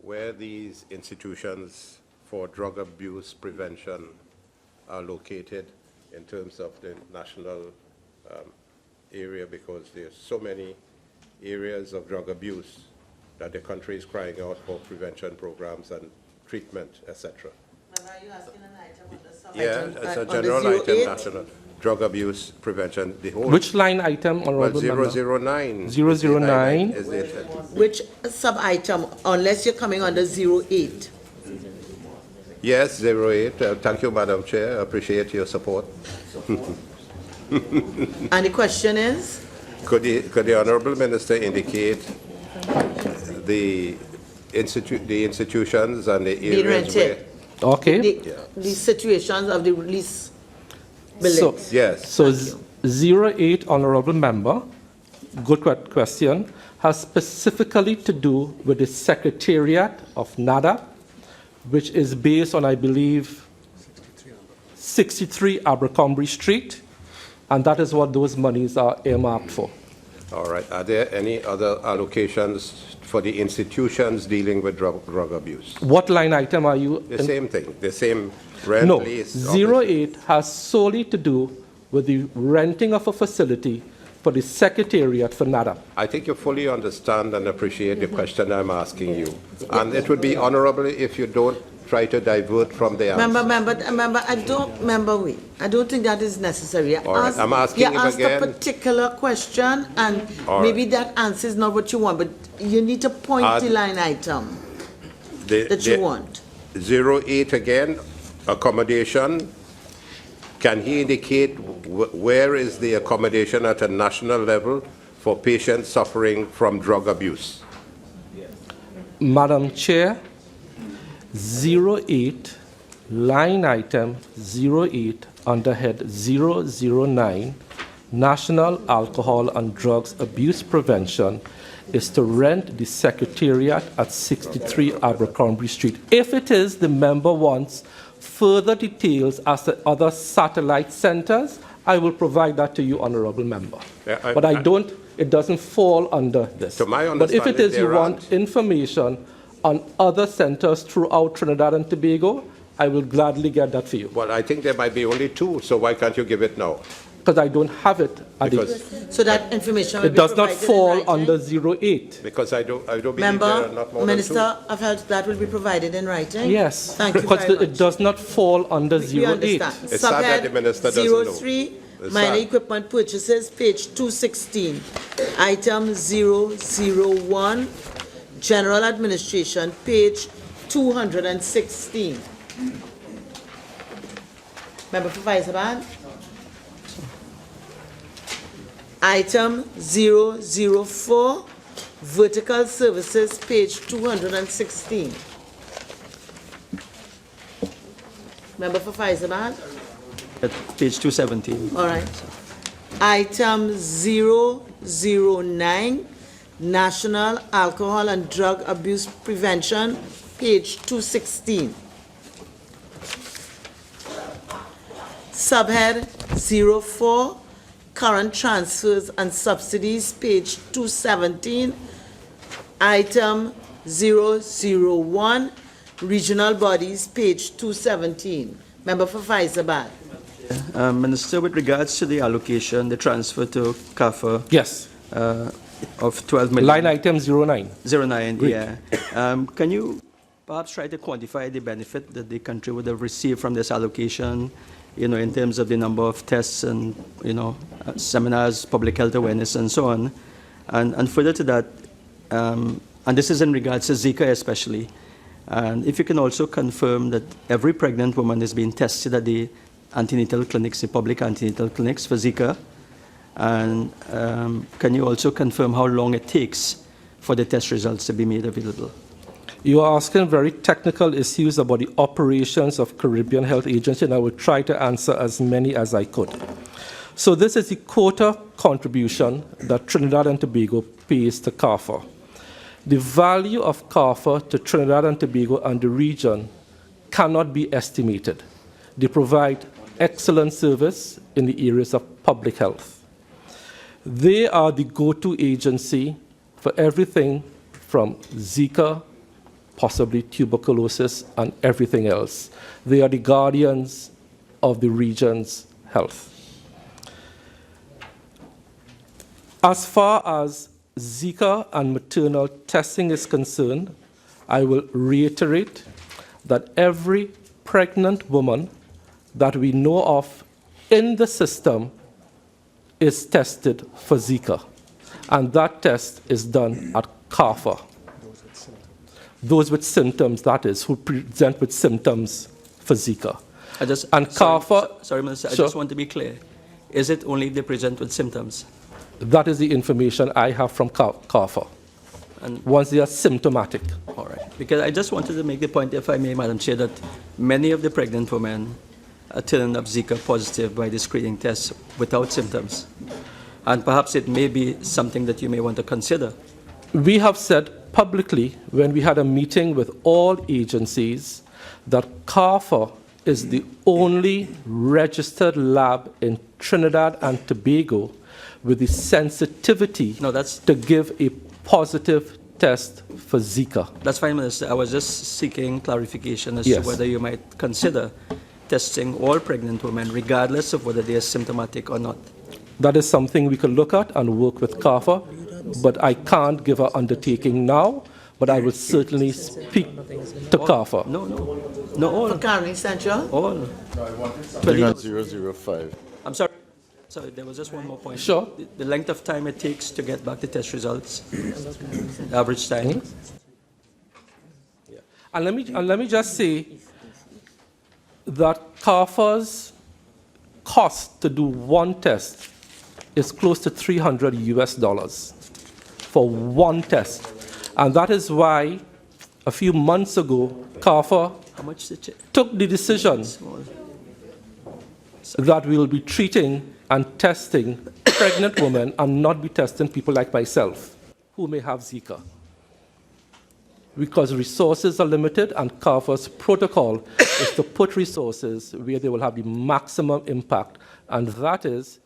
where these institutions for drug abuse prevention are located in terms of the national area, because there's so many areas of drug abuse that the country is crying out for prevention programs and treatment, etc. Are you asking an item on the Yeah, it's a general item, national drug abuse prevention. The whole. Which line item, Honorable Member? 009. 009. Which sub-item, unless you're coming under 08? Yes, 08. Thank you, Madam Chair. I appreciate your support. And the question is? Could the Honorable Minister indicate the institutions and the areas where... Okay. The situations of the release buildings. So, yes. So 08, Honorable Member, good question, has specifically to do with the Secretariat of NADA, which is based on, I believe, 63 Abercrombie Street, and that is what those monies are earmarked for. All right. Are there any other allocations for the institutions dealing with drug abuse? What line item are you? The same thing, the same rent No, lease. 08 has solely to do with the renting of a facility for the Secretariat for NADA. I think you fully understand and appreciate the question I'm asking you. And it would be honorable if you don't try to divert from the answer. I don't think that is necessary. All right, I'm asking you him asked again. a particular question, and All maybe right. that answer is not what you want, but you need to point the line item that you want. 08 again, accommodation. Can he indicate where is the accommodation at a national level for patients suffering from drug abuse? Madam Chair, 08, line item 08, under head 009, National Alcohol and Drugs Abuse Prevention, is to rent the Secretariat at 63 Abercrombie Street. If it is, the member wants further details as to other satellite centers, I will provide that to you, Honorable Member. Yeah, but it doesn't fall under this. To my but if it understanding, is you want information on other centers throughout Trinidad and Tobago, I will gladly get that for you. Well, I think there might be only 2, so why can't you give it now? Because I don't have it. So that information will it be does not provided in fall writing? under 08. Because I don't believe Member, there are not more Minister than 2. of Health, that will be provided in writing? Yes, Thank you because very much. it does not fall under 08. We understand. It's sad that the minister doesn't know. 03, It's minor sad. equipment purchases, page 216. Item 001, general administration, page 216. Member for Faisabad. Item 004, vertical services, page 216. Member for Faisabad. At page 217. All right. Item 009, National Alcohol and Drug Abuse Prevention, page 216. Subhead 04, Current Transfers and Subsidies, page 217. Item 001, Regional Bodies, page 217. Member for Faisabad. Minister, with regards to the allocation, the transfer to CAFA. Yes. Of 12 million. Line item 09. 09, Great. yeah. Can you perhaps try to quantify the benefit that the country would have received from this allocation, in terms of the number of tests and, seminars, public health awareness, and so on? And further to that, and this is in regards to Zika especially, and if you can also confirm that every pregnant woman is being tested at the antenatal clinics, the public antenatal clinics for Zika, and can you also confirm how long it takes for the test results to be made available? You are asking very technical issues about the operations of Caribbean Health Agency, and I will try to answer as many as I could. So this is the quota contribution that Trinidad and Tobago pays to CAFA. The value of CAFA to Trinidad and Tobago and the region cannot be estimated. They provide excellent service in the areas of public health. They are the go-to agency for everything from Zika, possibly tuberculosis, and everything else. They are the guardians of the region's health. As far as Zika and maternal testing is concerned, I will reiterate that every pregnant woman that we know of in the system is tested for Zika, and that test is done at CAFA. Those with symptoms, that is, who present with symptoms for Zika. Sorry, Minister, I just want to be clear. Is it only if they present with symptoms? That is the information I have from CAFA. And once they are symptomatic. All right. Because I just wanted to make the point, if I may, Madam Chair, that many of the pregnant women are turning up Zika positive by the screening test without symptoms. And perhaps it may be something that you may want to consider. We have said publicly, when we had a meeting with all agencies, that CAFA is the only registered lab in Trinidad and Tobago with the sensitivity to give a positive test for Zika. That's fine, Minister. I was just seeking clarification as to whether you might consider testing all pregnant women, regardless of whether they are symptomatic or not. That is something we could look at and work with CAFA, but I can't give an undertaking now, but I will certainly speak to CAFA. No, all. For Karen Central? All. 005. I'm sorry. Sorry, there was just one more point. Sure. The length of time it takes to get back the test results, the average time. Yeah. And let me just say that CAFA's cost to do one test is close to $300 US for one test. And that is why a few months ago, CARFA How much did you? took the decision that we will be treating and testing pregnant women and not be testing people like myself who may have Zika. Because resources are limited and CARFA's protocol is to put resources where they will have the maximum impact, and that is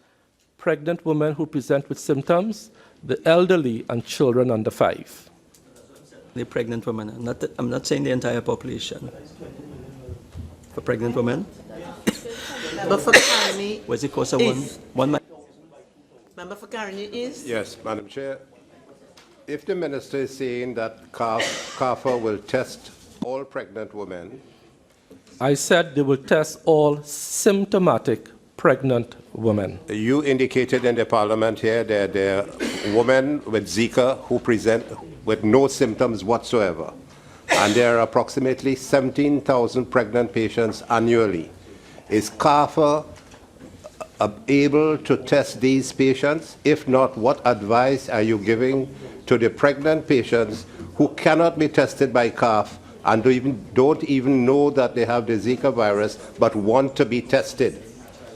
pregnant women who present with symptoms, the elderly, and children under 5. The pregnant women. I'm not saying the entire population. For pregnant women? Member for Carney. Was it cost of is. one? Member for Carney is. Yes, Madam Chair. If the minister is saying that CARFA will test all pregnant women, I said they will test all symptomatic pregnant women. you indicated in the parliament here that there are women with Zika who present with no symptoms whatsoever, and there are approximately 17,000 pregnant patients annually. Is CARFA able to test these patients? If not, what advice are you giving to the pregnant patients who cannot be tested by CARF and don't even know that they have the Zika virus but want to be tested?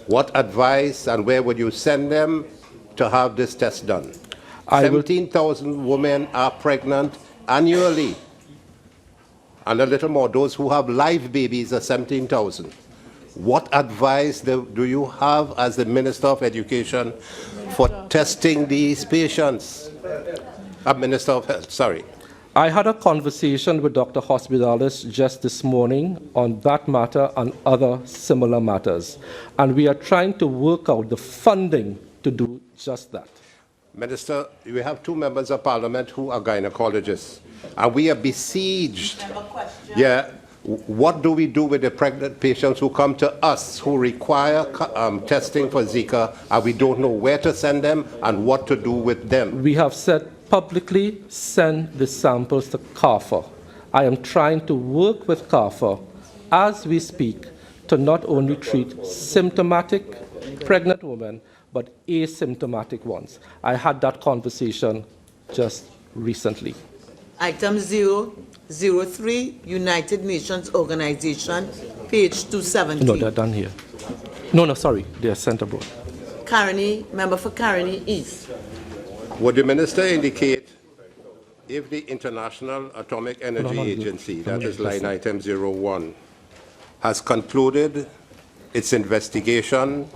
What advice and where would you send them to have this test done? 17,000 women are pregnant annually, and a little more. Those who have live babies are 17,000. What advice do you have as the Minister of Education for testing these patients? Minister of Health, sorry. I had a conversation with Dr. Hospitalis just this morning on that matter and other similar matters, and we are trying to work out the funding to do just that. Minister, we have 2 members of parliament who are gynecologists, and we are besieged. Yeah. What do we do with the pregnant patients who come to us who require testing for Zika, and we don't know where to send them and what to do with them? We have said publicly send the samples to CARFA. I am trying to work with CARFA as we speak to not only treat symptomatic pregnant women, but asymptomatic ones. I had that conversation just recently. Item 003, United Nations Organization, page 270. No, they're done here. No, sorry, they're sent abroad. Carney, member for Carney East. Would the minister indicate if the International Atomic Energy Agency, that is line item 01, has concluded its investigation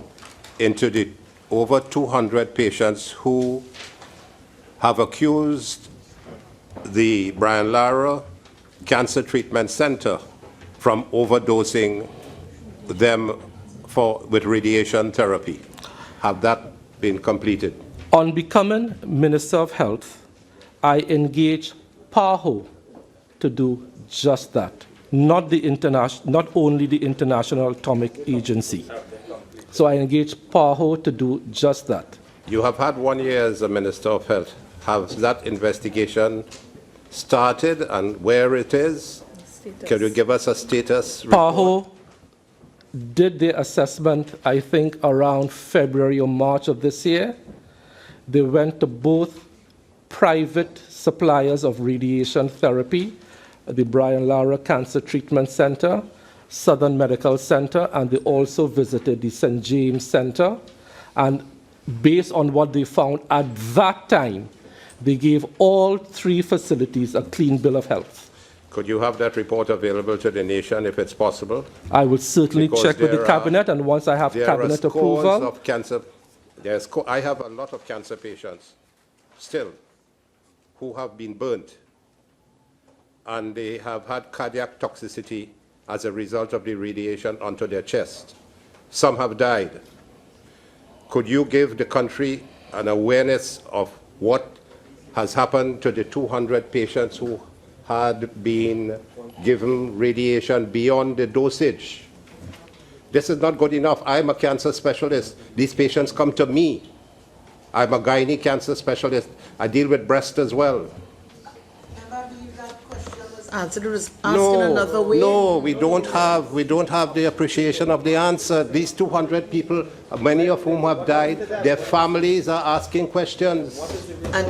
into the over 200 patients who have accused the Brian Lara Cancer Treatment Center from overdosing them with radiation therapy? Have that been completed? On becoming Minister of Health, I engaged ParlView to do just that, not only the International Atomic Agency. So I engaged ParlView to do just that. You have had 1 year as a Minister of Health. Has that investigation started, and where it is? Can you give us a status report? ParlView did their assessment, I think, around February or March of this year. They went to both private suppliers of radiation therapy, the Brian Lara Cancer Treatment Center, Southern Medical Center, and they also visited the St. James Center. And based on what they found at that time, they gave all 3 facilities a clean bill of health. Could you have that report available to the nation if it's possible? I will certainly check with the cabinet, and once I have cabinet approval. Of cancer. I have a lot of cancer patients still who have been burnt, and they have had cardiac toxicity as a result of the radiation onto their chest. Some have died. Could you give the country an awareness of what has happened to the 200 patients who had been given radiation beyond the dosage? This is not good enough. I'm a cancer specialist. These patients come to me. I'm a gynae cancer specialist. I deal with breast as well. I believe that question was answer the ask in another way? No, we don't have the appreciation of the answer. These 200 people, many of whom have died, their families are asking questions.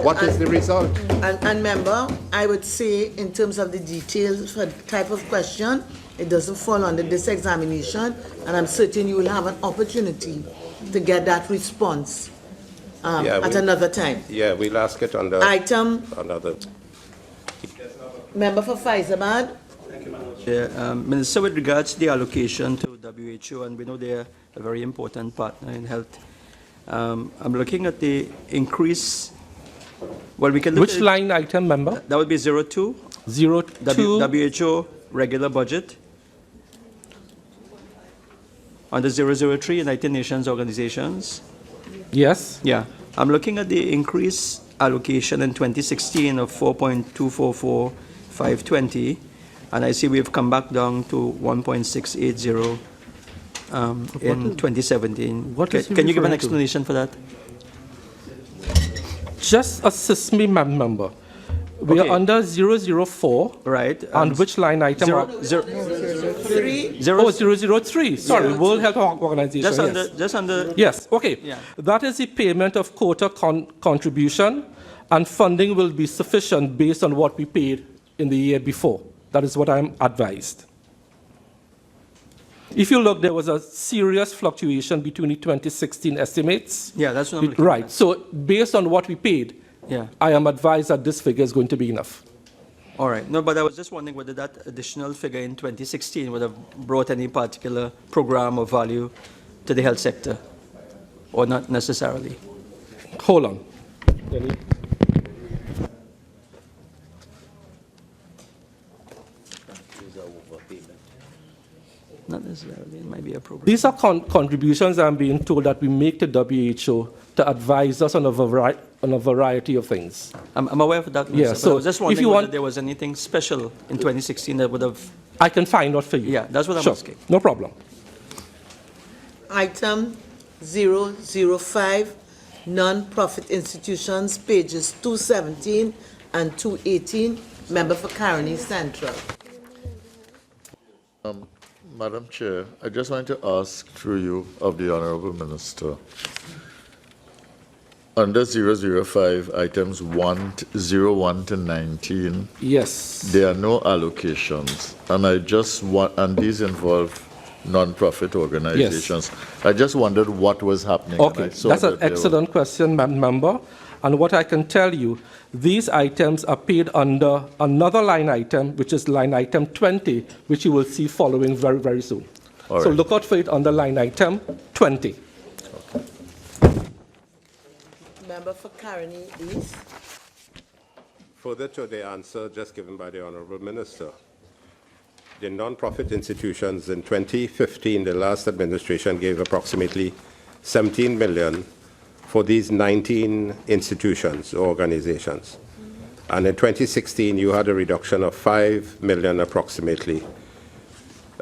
What is the result? And member, I would say in terms of the details for the type of question, it doesn't fall under this examination, and I'm certain you will have an opportunity to get that response at another time. Yeah, we'll ask it under another. Member for Faizabad. Thank you, Madam Chair. Minister, with regards to the allocation to WHO, and we know they're a very important partner in health, I'm looking at the increase. Well, we can look Which line item, member? That would be 02. 02. WHO regular budget. Under 003, United Nations organizations. Yes. Yeah. I'm looking at the increase allocation in 2016 of 4.244520, and I see we've come back down to 1.680 in 2017. Can you give an explanation for that? Just assist me, member. We are under 004. Right. And which line item? 003. 003. Sorry, World Health Organization. Just under. Yes, okay. Yeah. That is the payment of quota contribution, and funding will be sufficient based on what we paid in the year before. That is what I'm advised. If you look, there was a serious fluctuation between the 2016 estimates. Yeah, that's what I'm looking Right. at. So based on what we paid, Yeah. I am advised that this figure is going to be enough. All right. No, but I was just wondering whether that additional figure in 2016 would have brought any particular program or value to the health sector, or not necessarily. Hold on. Not necessarily. It might be a program. These are contributions I'm being told that we make to WHO to advise us on a variety of things. I'm aware of that. Yeah, So I was just if wondering you whether want, there was anything special in 2016 that would have. I can find out for you. Yeah, that's what I'm Sure. asking. No problem. Item 005, non-profit institutions, pages 217 and 218. Member for Caroni Central. Madam Chair, I just want to ask through you of the Honorable Minister. Under 005, items 01 to 19. Yes. There are no allocations, and I just want, and these involve non-profit organizations. Yes. I just wondered what was happening. Okay, that's an excellent question, member. And what I can tell you, these items are paid under another line item, which is line item 20, which you will see following very, very soon. So look out for it under line item 20. Member for Caroni East. Further to the answer just given by the Honorable Minister, the non-profit institutions in 2015, the last administration gave approximately 17 million for these 19 institutions or organizations. And in 2016, you had a reduction of 5 million approximately.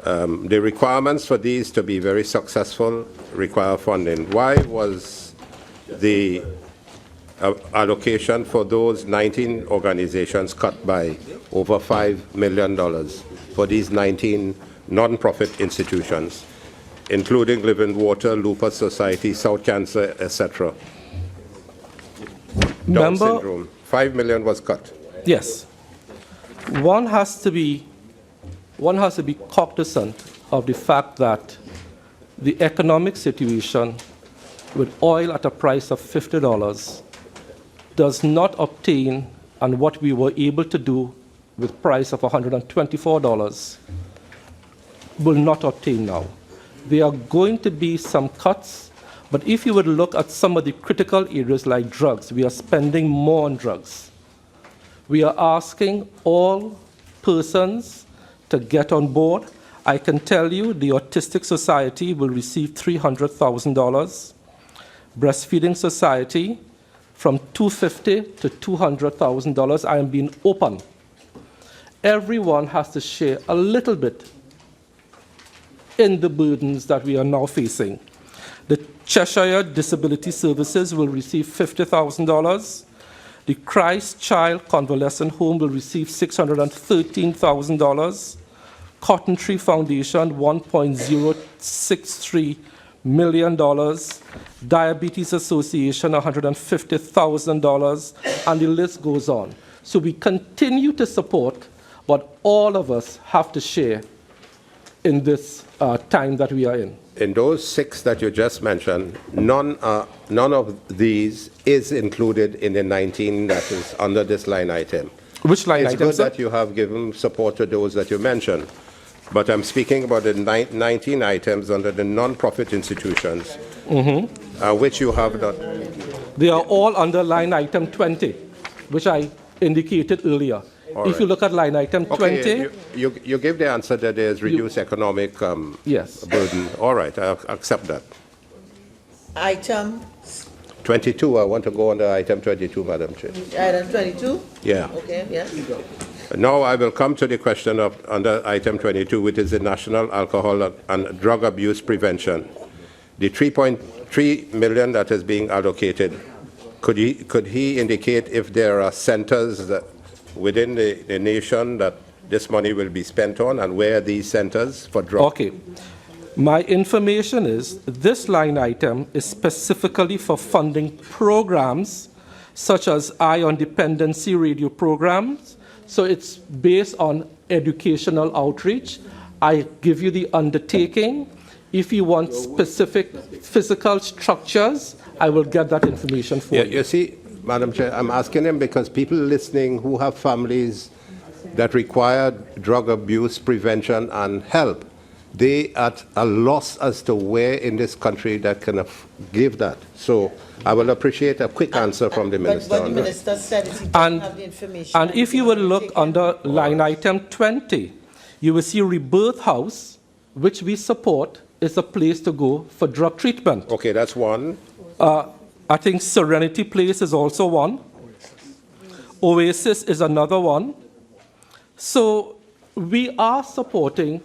The requirements for these to be very successful require funding. Why was the allocation for those 19 organizations cut by over $5 million for these 19 non-profit institutions, including Living Water, Lupus Society, South Cancer, etc.? Down syndrome. 5 million was cut. Yes. One has to be cognizant of the fact that the economic situation with oil at a price of $50 does not obtain, and what we were able to do with price of $124 will not obtain now. There are going to be some cuts, but if you would look at some of the critical areas like drugs, we are spending more on drugs. We are asking all persons to get on board. I can tell you the Autistic Society will receive $300,000. Breastfeeding Society from $250,000 to $200,000. I am being open. Everyone has to share a little bit in the burdens that we are now facing. The Cheshire Disability Services will receive $50,000. The Christ Child Convalescent Home will receive $613,000. Cotton Tree Foundation, $1.063 million. Diabetes Association, $150,000, and the list goes on. So we continue to support what all of us have to share in this time that we are in. In those 6 that you just mentioned, none of these is included in the 19 that is under this line item. Which line item, It's good that you have given support to those that you mentioned, but I'm speaking about the 19 items under the non-profit institutions, which you have not. They are all under line item 20, which I indicated earlier. If you look at line item 20... Okay, you give the answer that there's reduced economic burden. All right, I accept that. Item 22, I want to go under item 22, Madam Chair. Item 22? Yeah. Okay, yes. Now I will come to the question of under item 22, which is the National Alcohol and Drug Abuse Prevention. The 3.3 million that is being allocated, could he indicate if there are centers that within the nation that this money will be spent on, and where these centers for drug? Okay. My information is this line item is specifically for funding programs such as eye on dependency radio programs. So it's based on educational outreach. I give you the undertaking. If you want specific physical structures, I will get that information for you. You see, Madam Chair, I'm asking him because people listening who have families that require drug abuse prevention and help, they are at a loss as to where in this country that can give that. So I will appreciate a quick answer from the Minister. But the Minister said he doesn't have the information. And if you will look under line item 20, you will see Rebirth House, which we support, is a place to go for drug treatment. Okay, that's one. I think Serenity Place is also one. Oasis is another one. So we are supporting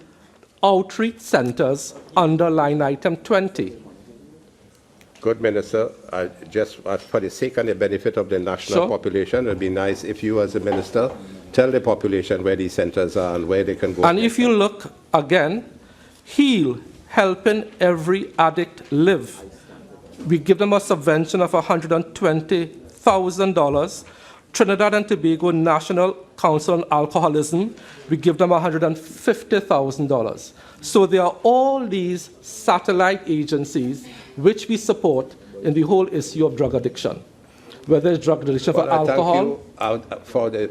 outreach centers under line item 20. Good, Minister. Just for the sake and the benefit of the national population, it would be nice if you, as a minister, tell the population where these centers are and where they can go. And if you look again, HEAL, Helping Every Addict Live. We give them a subvention of $120,000. Trinidad and Tobago National Council on Alcoholism, we give them $150,000. So there are all these satellite agencies which we support in the whole issue of drug addiction, whether it's drug addiction for alcohol. Thank you for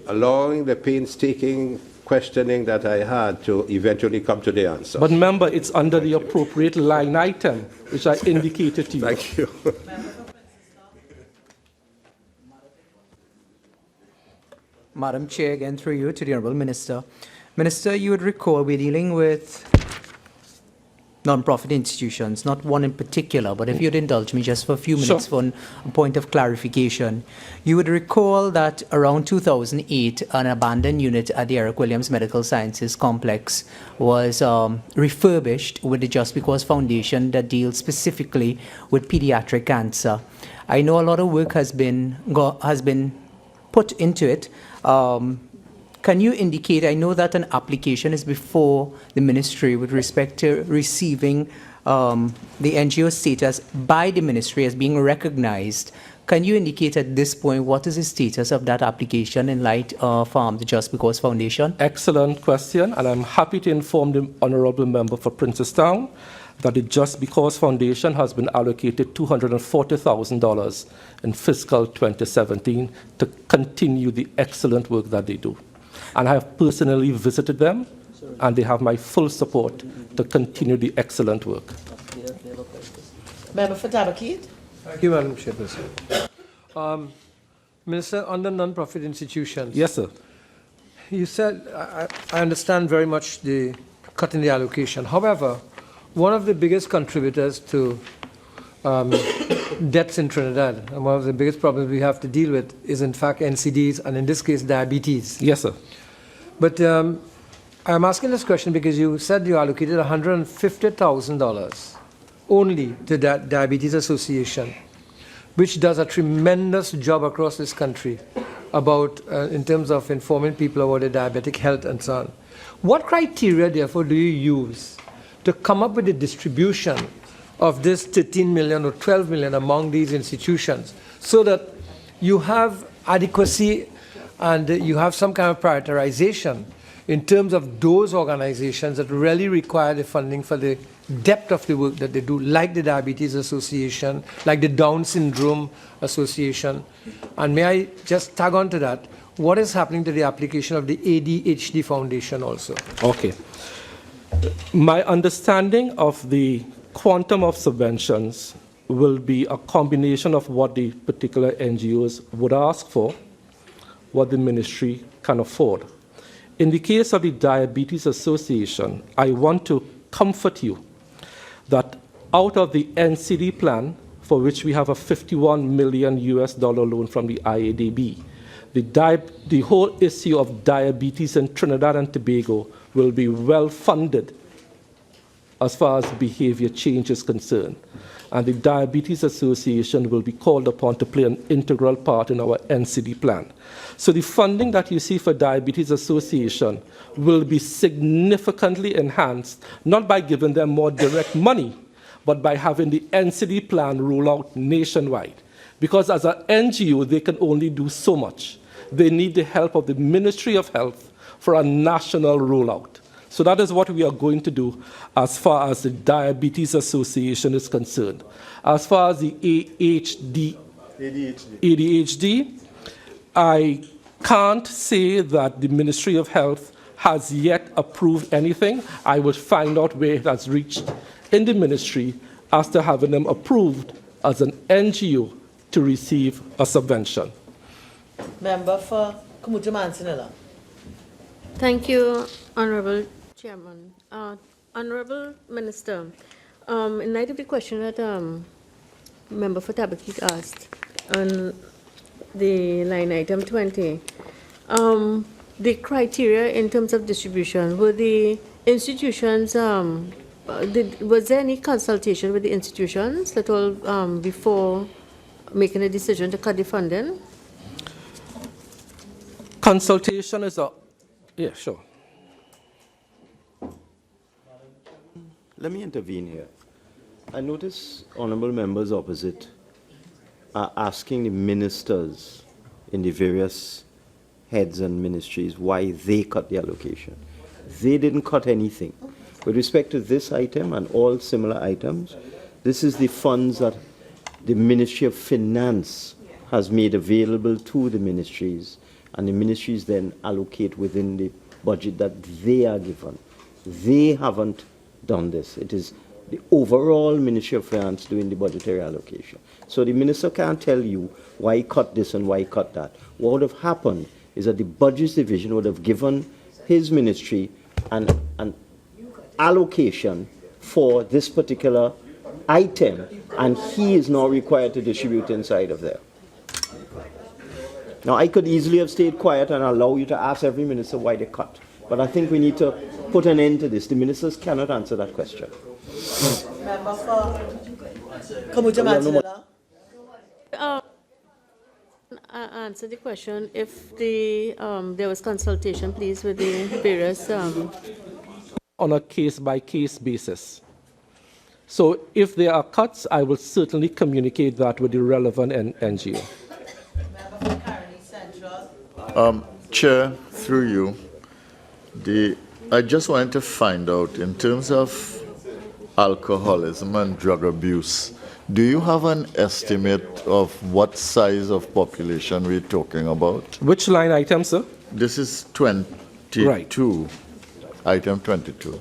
allowing the painstaking questioning that I had to eventually come to the answer. But remember, it's under the appropriate line item, which I indicated to you. Thank you. Madam Chair, again through you to the Honourable Minister. Minister, you would recall we're dealing with non-profit institutions, not one in particular, but if you'd indulge me just for a few minutes for a point of clarification. You would recall that around 2008, an abandoned unit at the Eric Williams Medical Sciences Complex was refurbished with the Just Because Foundation that deals specifically with pediatric cancer. I know a lot of work has been put into it. Can you indicate, I know that an application is before the ministry with respect to receiving the NGO status by the ministry as being recognized. Can you indicate at this point what is the status of that application in light of the Just Because Foundation? Excellent question, and I'm happy to inform the Honourable Member for Princestown that the Just Because Foundation has been allocated $240,000 in fiscal 2017 to continue the excellent work that they do. And I have personally visited them, and they have my full support to continue the excellent work. Member for Tabakit. Thank you, Madam Chairperson. Minister, under non-profit institutions. Yes, sir. You said, I understand very much the cut in the allocation. However, one of the biggest contributors to deaths in Trinidad, and one of the biggest problems we have to deal with is in fact NCDs, and in this case diabetes. Yes, sir. But I'm asking this question because you said you allocated $150,000 only to that Diabetes Association. which does a tremendous job across this country about, in terms of informing people about their diabetic health and so on. What criteria, therefore, do you use to come up with the distribution of this 13 million or 12 million among these institutions so that you have adequacy and you have some kind of prioritization in terms of those organizations that really require the funding for the depth of the work that they do, like the Diabetes Association, like the Down Syndrome Association? And may I just tag on to that, what is happening to the application of the ADHD Foundation also? Okay. My understanding of the quantum of subventions will be a combination of what the particular NGOs would ask for, what the ministry can afford. In the case of the Diabetes Association, I want to comfort you that out of the NCD plan, for which we have a $51 million loan from the IADB, the whole issue of diabetes in Trinidad and Tobago will be well funded as far as behavior change is concerned. And the Diabetes Association will be called upon to play an integral part in our NCD plan. So the funding that you see for Diabetes Association will be significantly enhanced, not by giving them more direct money, but by having the NCD plan roll out nationwide. Because as an NGO, they can only do so much. They need the help of the Ministry of Health for a national rollout. So that is what we are going to do as far as the Diabetes Association is concerned. As far as the ADHD, I can't say that the Ministry of Health has yet approved anything. I will find out where it has reached in the ministry as to having them approved as an NGO to receive a subvention. Member for Kumutu Mansinilla. Thank you, Honorable Chairman. Honorable Minister, in light of the question that Member for Tabakik asked on the line item 20, the criteria in terms of distribution, were the institutions, was there any consultation with the institutions at all before making a decision to cut the funding? Consultation is a, yeah, sure. Let me intervene here. I notice honorable members opposite are asking the ministers in the various heads and ministries why they cut the allocation. They didn't cut anything. With respect to this item and all similar items, this is the funds that the Ministry of Finance has made available to the ministries, and the ministries then allocate within the budget that they are given. They haven't done this. It is the overall Ministry of Finance doing the budgetary allocation. So the minister can't tell you why he cut this and why he cut that. What would have happened is that the Budgets Division would have given his ministry an allocation for this particular item, and he is now required to distribute inside of there. Now, I could easily have stayed quiet and allow you to ask every minister why they cut, but I think we need to put an end to this. The ministers cannot answer that question. Member for Kumutu Mansinilla. Answer the question. If the there was consultation, please, with the various on a case-by-case basis. So if there are cuts, I will certainly communicate that with the relevant NGO. Chair, through you, I just wanted to find out, in terms of alcoholism and drug abuse, do you have an estimate of what size of population we're talking about? Which line item, sir? This is 22, right. Item 22.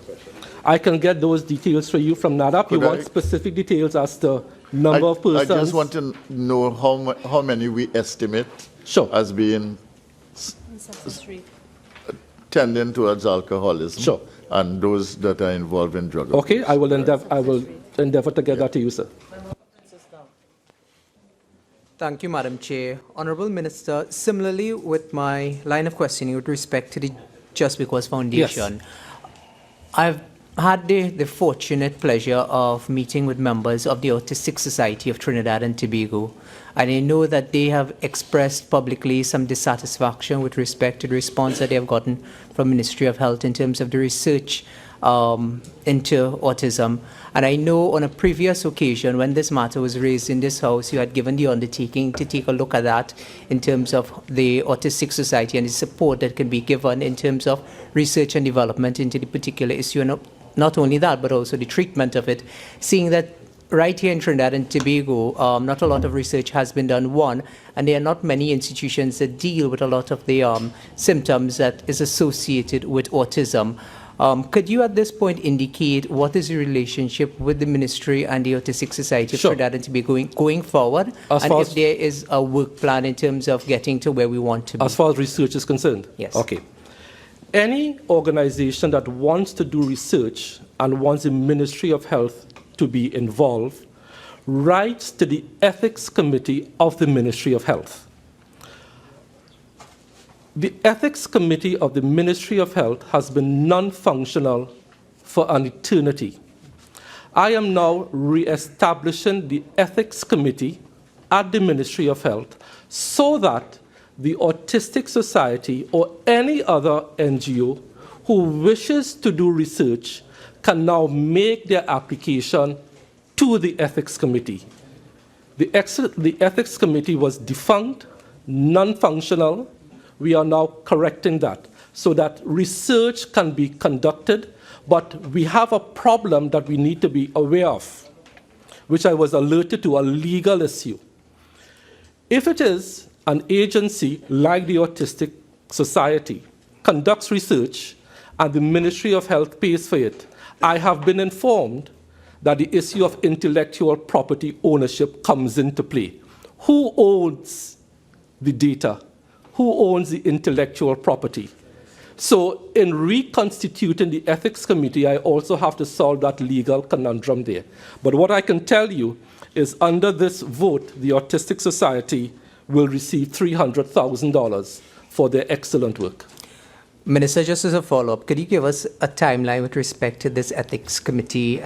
I can get those details for you from NADAP. You want specific details as to number of persons? I just want to know how many we estimate as being tending towards alcoholism, and those that are involved in drug abuse. Okay, I will endeavor to get that to you, sir. Thank you, Madam Chair. Honorable Minister, similarly with my line of questioning with respect to the Just Because Foundation, I've had the fortunate pleasure of meeting with members of the Autistic Society of Trinidad and Tobago, and I know that they have expressed publicly some dissatisfaction with respect to the response that they have gotten from Ministry of Health in terms of the research into autism. And I know on a previous occasion when this matter was raised in this House, you had given the undertaking to take a look at that in terms of the Autistic Society and the support that can be given in terms of research and development into the particular issue. And not only that, but also the treatment of it, seeing that right here in Trinidad and Tobago, not a lot of research has been done, one, and there are not many institutions that deal with a lot of the symptoms that is associated with autism. Could you at this point indicate what is the relationship with the Ministry and the Autistic Society of Trinidad and Tobago going forward, and if there is a work plan in terms of getting to where we want to be? As far as research is concerned? Yes. Okay. Any organization that wants to do research and wants the Ministry of Health to be involved writes to the Ethics Committee of the Ministry of Health. The Ethics Committee of the Ministry of Health has been non-functional for an eternity. I am now re-establishing the Ethics Committee at the Ministry of Health so that the Autistic Society or any other NGO who wishes to do research can now make their application to the Ethics Committee. The Ethics Committee was defunct, non-functional. We are now correcting that so that research can be conducted, but we have a problem that we need to be aware of, which I was alerted to, a legal issue. If it is an agency like the Autistic Society conducts research and the Ministry of Health pays for it, I have been informed that the issue of intellectual property ownership comes into play. Who owns the data? Who owns the intellectual property? So in reconstituting the Ethics Committee, I also have to solve that legal conundrum there. But what I can tell you is under this vote, the Autistic Society will receive $300,000 for their excellent work. Minister, just as a follow-up, could you give us a timeline with respect to this Ethics Committee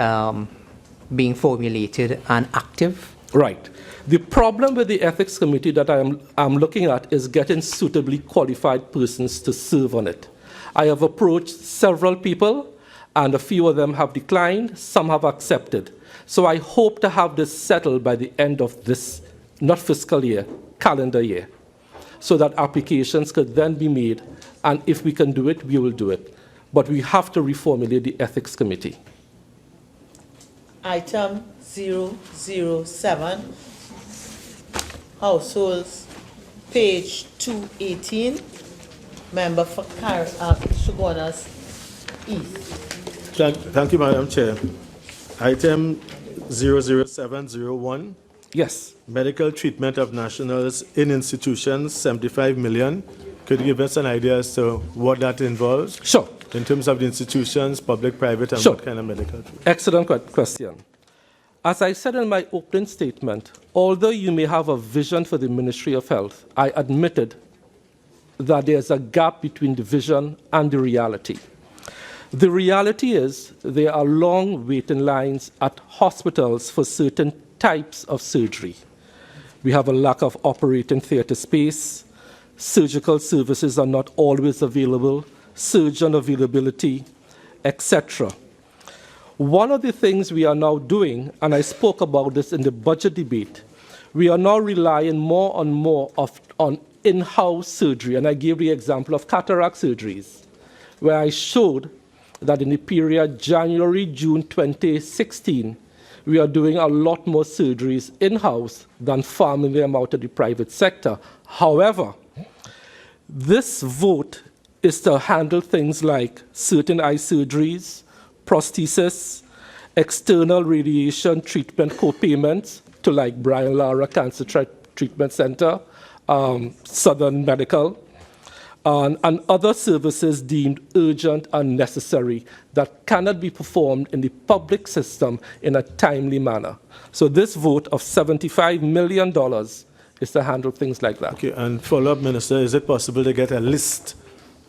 being formulated and active? Right. The problem with the Ethics Committee that I'm looking at is getting suitably qualified persons to serve on it. I have approached several people, and a few of them have declined, some have accepted. So I hope to have this settled by the end of this, not fiscal year, calendar year, so that applications could then be made, and if we can do it, we will do it. But we have to reformulate the Ethics Committee. Item 007, Households, page 218, member for Sugonas East. Thank you, Madam Chair. Item 00701. Yes. Medical treatment of nationals in institutions, 75 million. Could you give us an idea as to what that involves? Sure. In terms of the institutions, public, private, and Sure. what kind of medical treatment? Excellent question. As I said in my opening statement, although you may have a vision for the Ministry of Health, I admitted that there's a gap between the vision and the reality. The reality is there are long waiting lines at hospitals for certain types of surgery. We have a lack of operating theatre space, surgical services are not always available, surgeon availability, etc. One of the things we are now doing, and I spoke about this in the budget debate, we are now relying more and more on in-house surgery, and I gave the example of cataract surgeries, where I showed that in the period January-June 2016, we are doing a lot more surgeries in-house than farming them out of the private sector. However, this vote is to handle things like certain eye surgeries, prosthesis, external radiation treatment co-payments to like Brian Lara Cancer Treatment Center, Southern Medical, and other services deemed urgent and necessary that cannot be performed in the public system in a timely manner. So this vote of $75 million is to handle things like that. Okay, and follow-up, Minister, is it possible to get a list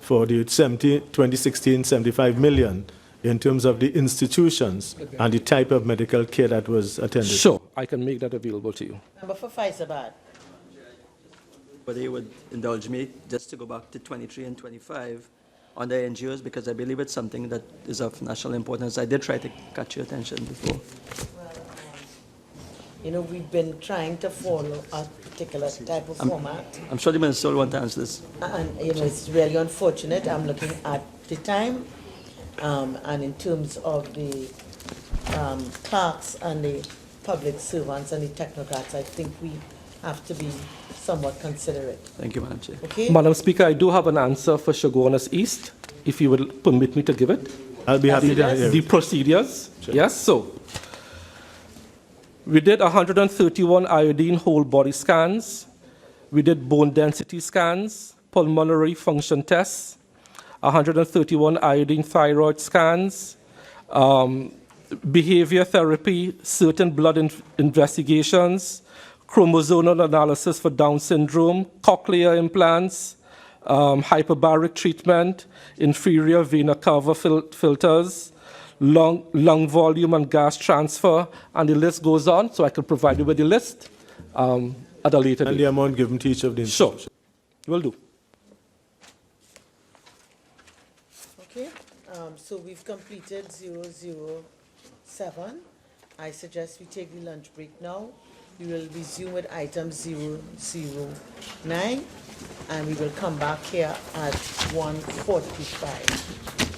for the 2016 75 million in terms of the institutions and the type of medical care that was attended? Sure, I can make that available to you. Member for Faisabad. Whether you would indulge me just to go back to 23 and 25 on the NGOs, because I believe it's something that is of national importance. I did try to catch your attention before. You know, we've been trying to follow a particular type of format. I'm sure the minister will want to answer this. And, you know, it's really unfortunate. I'm looking at the time, and in terms of the clerks and the public servants and the technocrats, I think we have to be somewhat considerate. Thank you, Madam Chair. Okay? Madam Speaker, I do have an answer for Shogunas East, if you would permit me to give it. I'll be happy to hear The it. procedures. Yes, so we did 131 iodine whole body scans. We did bone density scans, pulmonary function tests, 131 iodine thyroid scans, behavior therapy, certain blood investigations, chromosomal analysis for Down syndrome, cochlear implants, hyperbaric treatment, inferior vena cava filters, lung volume and gas transfer, and the list goes on, so I can provide you with the list at a later date. And the amount given to each of the Sure, institutions? will do. Okay, so we've completed 007. I suggest we take the lunch break now. We will resume with item 009, and we will come back here at 1:45.